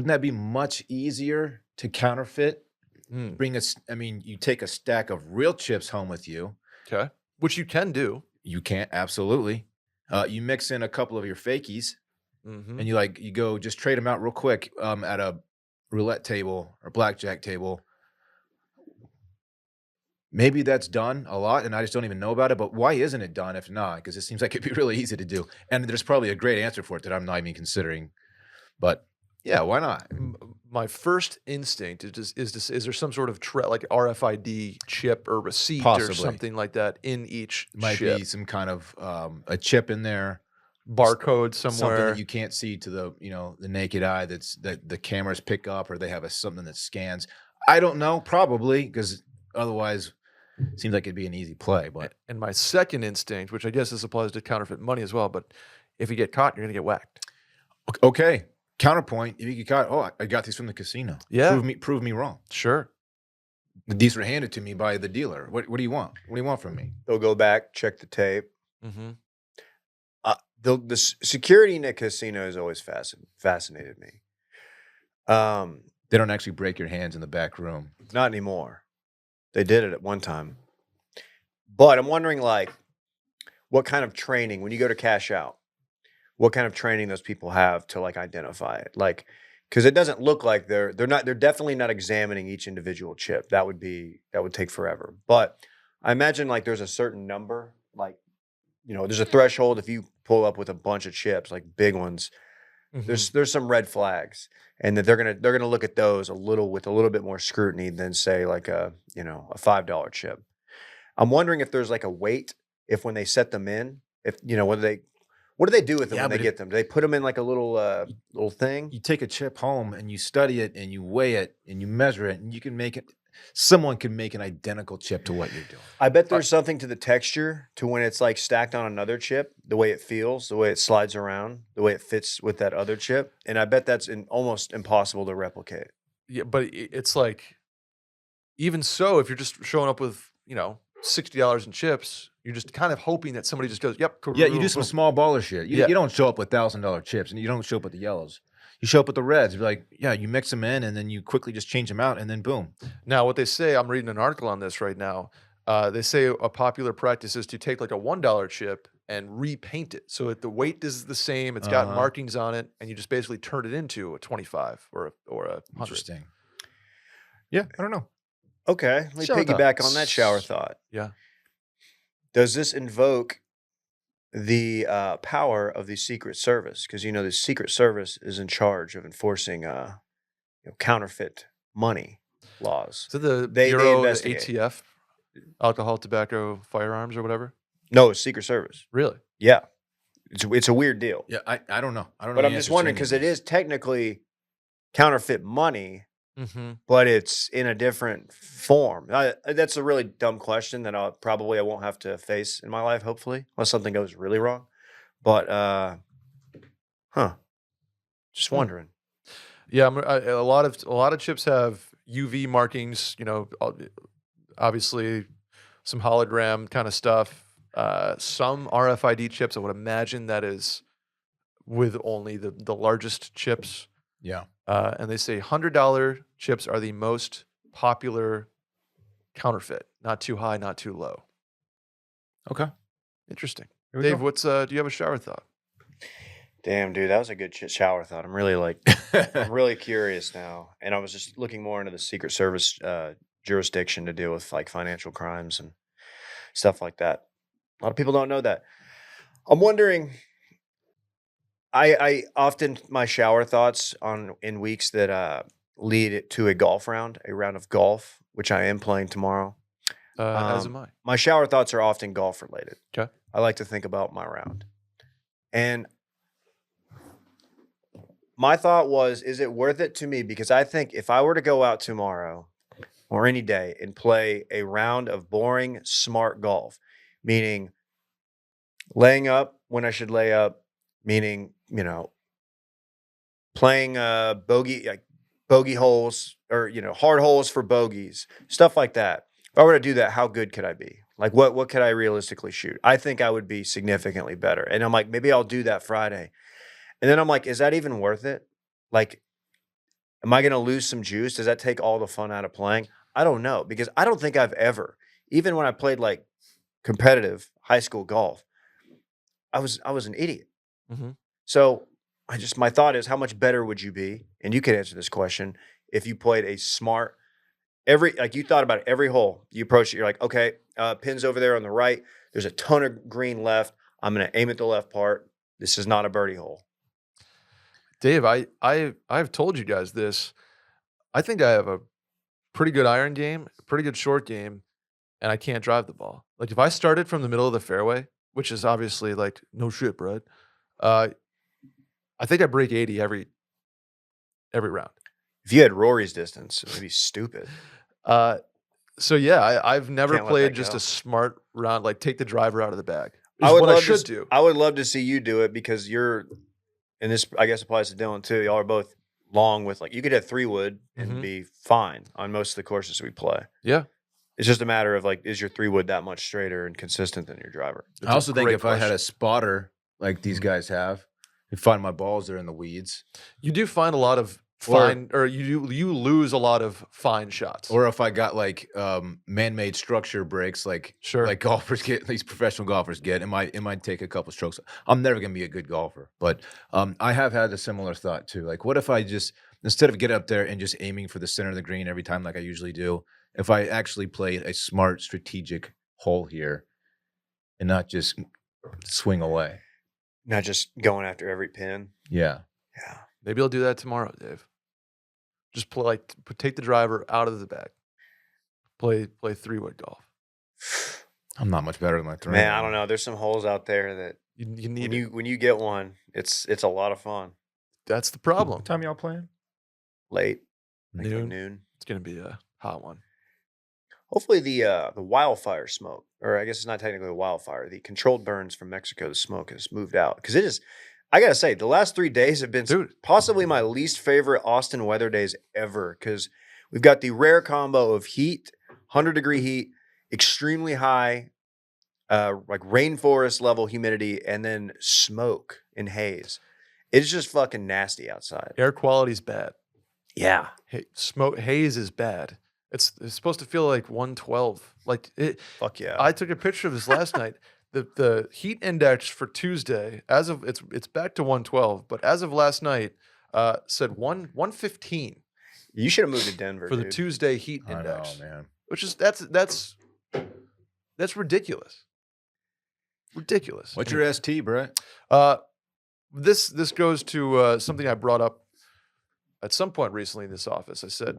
that be much easier to counterfeit? You take a stack of real chips home with you. Okay. Which you can do. You can't, absolutely. You mix in a couple of your fakies, and you go just trade them out real quick at a roulette table or blackjack table. Maybe that's done a lot, and I just don't even know about it. But why isn't it done if not? Because it seems like it'd be really easy to do, and there's probably a great answer for it that I'm not even considering. But yeah, why not? My first instinct is there some sort of like RFID chip or receipt Possibly. or something like that in each Might chip? be some kind of a chip in there, Barcode something somewhere. that you can't see to the naked eye. That the cameras pick up, or they have something that scans. I don't know, probably, because otherwise, it seems like it'd be an easy play. But And my second instinct, which I guess this applies to counterfeit money as well, but if you get caught, you're gonna get whacked. okay, counterpoint: if you get caught, oh, I got these from the casino. Yeah. Prove me wrong. Sure. These were handed to me by the dealer. What do you want? What do you want from me? They'll go back, check the tape. Mm-hmm. The security in a casino has always fascinated me. They don't actually break your hands in the back room. Not anymore. They did it at one time. But I'm wondering, like, what kind of training, when you go to cash out, what kind of training those people have to, like, identify it? Like, because it doesn't look like they're definitely not examining each individual chip. That would take forever. But I imagine, like, there's a certain number, like, there's a threshold. If you pull up with a bunch of chips, like big ones, there's some red flags, and that they're gonna look at those with a little bit more scrutiny than, say, like a $5 chip. I'm wondering if there's like a weight, if when they set them in, if what do they do with them when they get them? Do they put them in like a little thing? You take a chip home and you study it and you weigh it and you measure it, and you can make it. Someone can make an identical chip to what you're doing. I bet there's something to the texture, to when it's like stacked on another chip, the way it feels, the way it slides around, the way it fits with that other chip. And I bet that's almost impossible to replicate. Yeah, but it's like, even so, if you're just showing up with, $60 in chips, you're just kind of hoping that somebody just goes, yep. Yeah, you do some small baller shit. You don't show up with $1,000 chips, and you don't show up with the yellows. You show up with the reds. You're like, yeah, you mix them in, and then you quickly just change them out, and then boom. Now, what they say, I'm reading an article on this right now. They say a popular practice is to take like a $1 chip and repaint it. So the weight is the same. It's got markings on it, and you just basically turn it into a 25 or a 100. Interesting. Yeah, I don't know. Okay, let me piggyback on that shower thought. Yeah. Does this invoke the power of the Secret Service? Because the Secret Service is in charge of enforcing counterfeit money laws. So the They Bureau, the investigate. ATF, alcohol, tobacco, firearms, or whatever. No, it's Secret Service. Really? Yeah, it's a weird deal. Yeah, I don't know. I don't know. But I'm just wondering, because it is technically counterfeit money, Mm-hmm. but it's in a different form. That's a really dumb question that I won't have to face in my life, hopefully, unless something goes really wrong. But just wondering. Yeah, a lot of chips have UV markings. Obviously some hologram kind of stuff. Some RFID chips, I would imagine that is with only the largest chips. Yeah. And they say $100 chips are the most popular counterfeit. Not too high, not too low. Okay. Interesting. Here we Dave, go. do you have a shower thought? Damn, dude, that was a good shower thought. I'm really I'm really curious now, and I was just looking more into the Secret Service jurisdiction to deal with like financial crimes and stuff like that. A lot of people don't know that. I'm wondering. I often, my shower thoughts in weeks that lead it to a golf round, a round of golf, which I am playing tomorrow. As am I. My shower thoughts are often golf related. Okay. I like to think about my round. And my thought was, is it worth it to me? Because I think if I were to go out tomorrow or any day and play a round of boring, smart golf, meaning laying up when I should lay up, meaning, playing bogey holes or, hard holes for bogeys, stuff like that. If I were to do that, how good could I be? Like what could I realistically shoot? I think I would be significantly better. And I'm like, maybe I'll do that Friday. And then I'm like, is that even worth it? Like, am I going to lose some juice? Does that take all the fun out of playing? I don't know, because I don't think I've ever, even when I played like competitive high school golf, I was an idiot. Mm-hmm. So my thought is, how much better would you be? And you can answer this question if you played a smart, you thought about it, every hole you approach it, you're like, okay, pin's over there on the right. There's a ton of green left. I'm going to aim at the left part. This is not a birdie hole. Dave, I've told you guys this. I think I have a pretty good iron game, a pretty good short game, and I can't drive the ball. Like if I started from the middle of the fairway, which is obviously like no shit, Brett. I think I break 80 every round. If you had Rory's distance, it would be stupid. So yeah, I've never Can't let played that just go. a smart round, like take the driver out of the bag. I Is would what I love should to, do. I would love to see you do it because and this I guess applies to Dillon too. Y'all are both long with you could have 3-wood and Mhm. be fine on most of the courses we play. Yeah. It's just a matter of is your 3-wood that much straighter and consistent than your driver? It's I a also think great if I had a question. spotter like these guys have, you'd find my balls are in the weeds. You do find a lot of fine, or you lose a lot of fine shots. Or if I got man-made structure breaks, Sure. like golfers get, at least professional golfers get, it might take a couple strokes. I'm never gonna be a good golfer, but I have had a similar thought too. Like, what if I just instead of get up there and just aiming for the center of the green every time like I usually do, if I actually played a smart, strategic hole here and not just swing away? Not just going after every pin. Yeah. Yeah. Maybe I'll do that tomorrow, Dave. Just take the driver out of the bag. Play 3-wood golf. I'm not much better than my 3. Man, I don't know. There's some holes out there that You need when you get one, it's a lot of fun. That's the problem. What time y'all playing? Late, like Noon. noon. It's gonna be a hot one. Hopefully the wildfire smoke, or I guess it's not technically a wildfire, the controlled burns from Mexico, the smoke has moved out. Because it is, I gotta say, the last 3 days have been Dude. possibly my least favorite Austin weather days ever. Because we've got the rare combo of heat, 100-degree heat, extremely high, like rainforest level humidity, and then smoke and haze. It's just fucking nasty outside. Air quality's bad. Yeah. Haze is bad. It's supposed to feel like 112. Like it. Fuck yeah. I took a picture of this last night. The heat index for Tuesday, as of it's back to 112, but as of last night, said 115 You should have moved to Denver for the dude. Tuesday heat I index, know, man. which is that's ridiculous. Ridiculous. What's your ST, Brett? This goes to something I brought up at some point recently in this office. I said,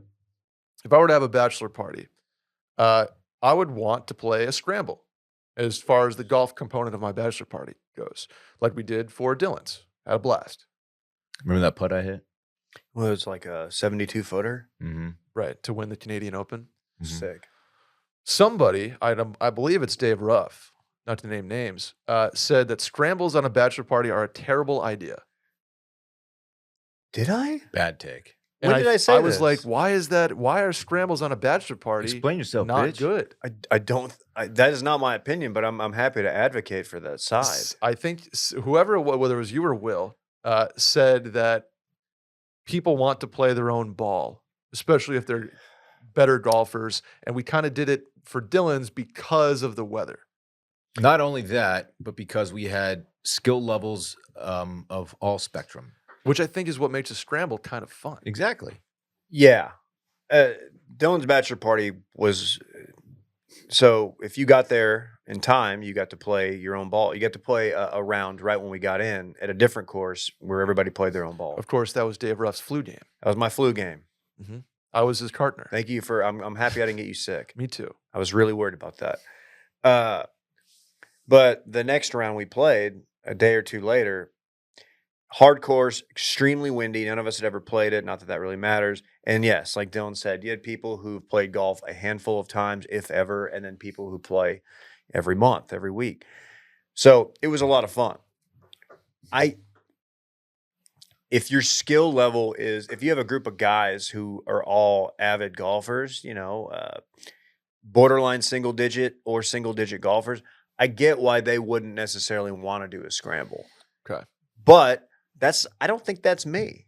if I were to have a bachelor party, I would want to play a scramble as far as the golf component of my bachelor party goes, like we did for Dillon's. Had a blast. Remember that putt I hit? Well, it's like a 72-footer. Mm-hmm. Right, to win the Canadian Open. Sick. Somebody, I believe it's Dave Ruff, not to name names, said that scrambles on a bachelor party are a terrible idea. Did I? Bad take. And When did I say I was like, this? why is that? Why are scrambles on a bachelor party Explain yourself, not bitch. good? I don't. That is not my opinion, but I'm happy to advocate for that side. I think whoever, whether it was you or Will, said that people want to play their own ball, especially if they're better golfers. And we kind of did it for Dillon's because of the weather. Not only that, but because we had skill levels of all spectrum. Which I think is what makes a scramble kind of fun. Exactly. Yeah. Dylan's bachelor party was so if you got there in time, you got to play your own ball. You got to play a round right when we got in at a different course where everybody played their own ball. Of course, that was Dave Ruff's flu game. That was my flu game. I was his partner. Thank you for. I'm happy I didn't get you sick. Me too. I was really worried about that. But the next round we played a day or two later, hard course, extremely windy. None of us had ever played it. Not that that really matters. And yes, like Dillon said, you had people who've played golf a handful of times, if ever, and then people who play every month, every week. So it was a lot of fun. If your skill level is, if you have a group of guys who are all avid golfers, borderline single digit or single digit golfers, I get why they wouldn't necessarily want to do a scramble. Okay. But I don't think that's me.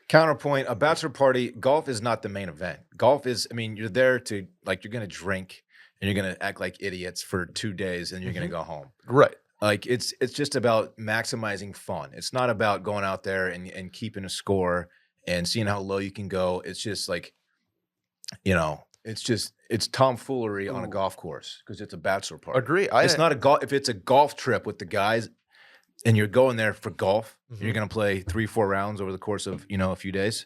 Counterpoint, a bachelor party, golf is not the main event. Golf is, you're there to, you're going to drink and you're going to act like idiots for 2 days and you're going to go home. Right. It's just about maximizing fun. It's not about going out there and keeping a score and seeing how low you can go. It's just it's tomfoolery on a golf course because it's a bachelor party. Agree. It's not a golf. If it's a golf trip with the guys and you're going there for golf, and you're going to play 3-4 rounds over the course of, a few days.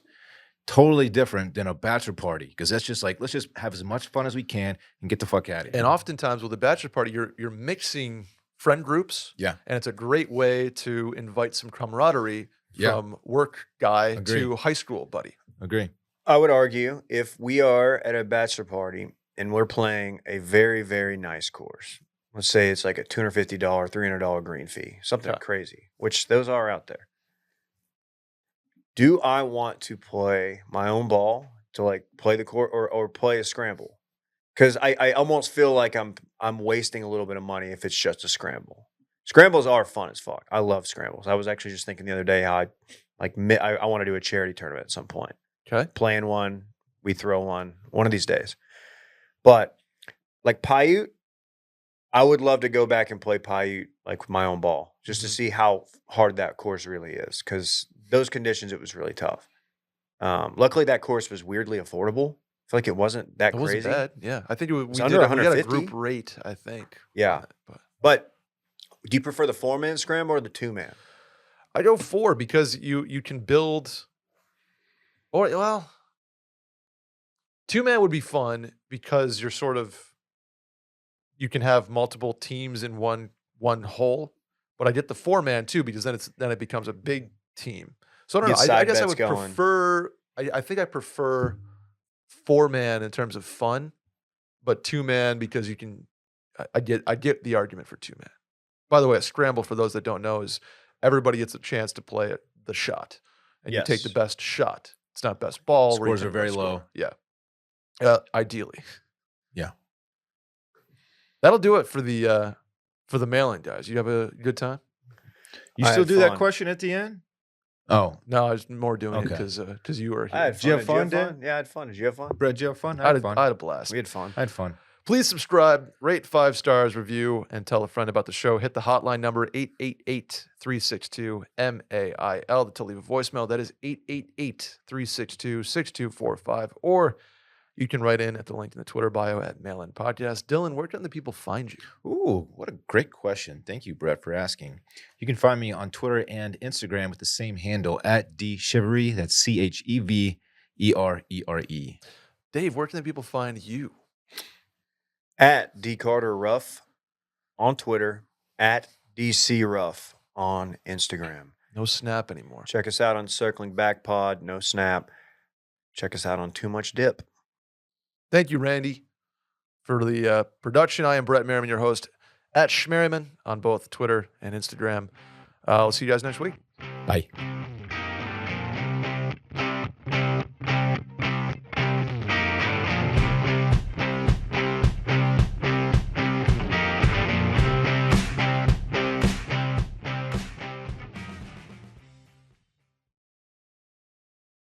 Totally different than a bachelor party because that's just let's just have as much fun as we can and get the fuck out of here. And oftentimes with a bachelor party, you're mixing friend groups. Yeah. And it's a great way to invite some camaraderie from work guy to high school buddy. Agree. I would argue if we are at a bachelor party and we're playing a very, very nice course, let's say it's like a $250, $300 green fee, something crazy, which those are out there. Do I want to play my own ball to play the court or play a scramble? Because I almost feel like I'm wasting a little bit of money if it's just a scramble. Scrambles are fun as fuck. I love scrambles. I was actually just thinking the other day how I want to do a charity tournament at some point. Okay. Playing one, we throw one of these days. But like Paiute, I would love to go back and play Paiute with my own ball just to see how hard that course really is. Because those conditions, it was really tough. Luckily, that course was weirdly affordable. I feel like it wasn't that crazy. It wasn't bad. Yeah, I think we under got a 150? group rate. I think. Yeah, but do you prefer the 4-man scramble or the 2-man? I go 4 because you can build. Or 2-man would be fun because you're you can have multiple teams in one hole. But I get the 4-man too because then it becomes a big team. So I don't know. I guess I would prefer. I think I prefer 4-man in terms of fun, but 2-man because you can. I get the argument for 2-man. By the way, a scramble for those that don't know is everybody gets a chance to play the shot, and you take the best shot. It's not best ball. Scores are very low. Yeah. Ideally. Yeah. That'll do it for the mailing, guys. You have a good time? You still do that question at the end? Oh. No, I was more doing it because you were here. I had fun. Did you have fun, Dan? Yeah, I had fun. Did you have fun? Brett, did you have fun? I had fun. I had a blast. We had fun. I had fun. Please subscribe, rate 5 stars, review, and tell a friend about the show. Hit the hotline number 888-362-MAIL to leave a voicemail. That is 888-362-6245. Or you can write in at the link in the Twitter bio at Mail In Podcast. Dillon, where can the people find you? Ooh, what a great question. Thank you, Brett, for asking. You can find me on Twitter and Instagram with the same handle at @DCheverere. That's CHEVERERE. Dave, where can the people find you? At D Carter Ruff on Twitter, at DC Ruff on Instagram. No Snap anymore. Check us out on Circling Back Pod, no Snap. Check us out on Too Much Dip. Thank you, Randy, for the production. I am Brett Merriman, your host, at Schmerriman on both Twitter and Instagram. I'll see you guys next week. Bye.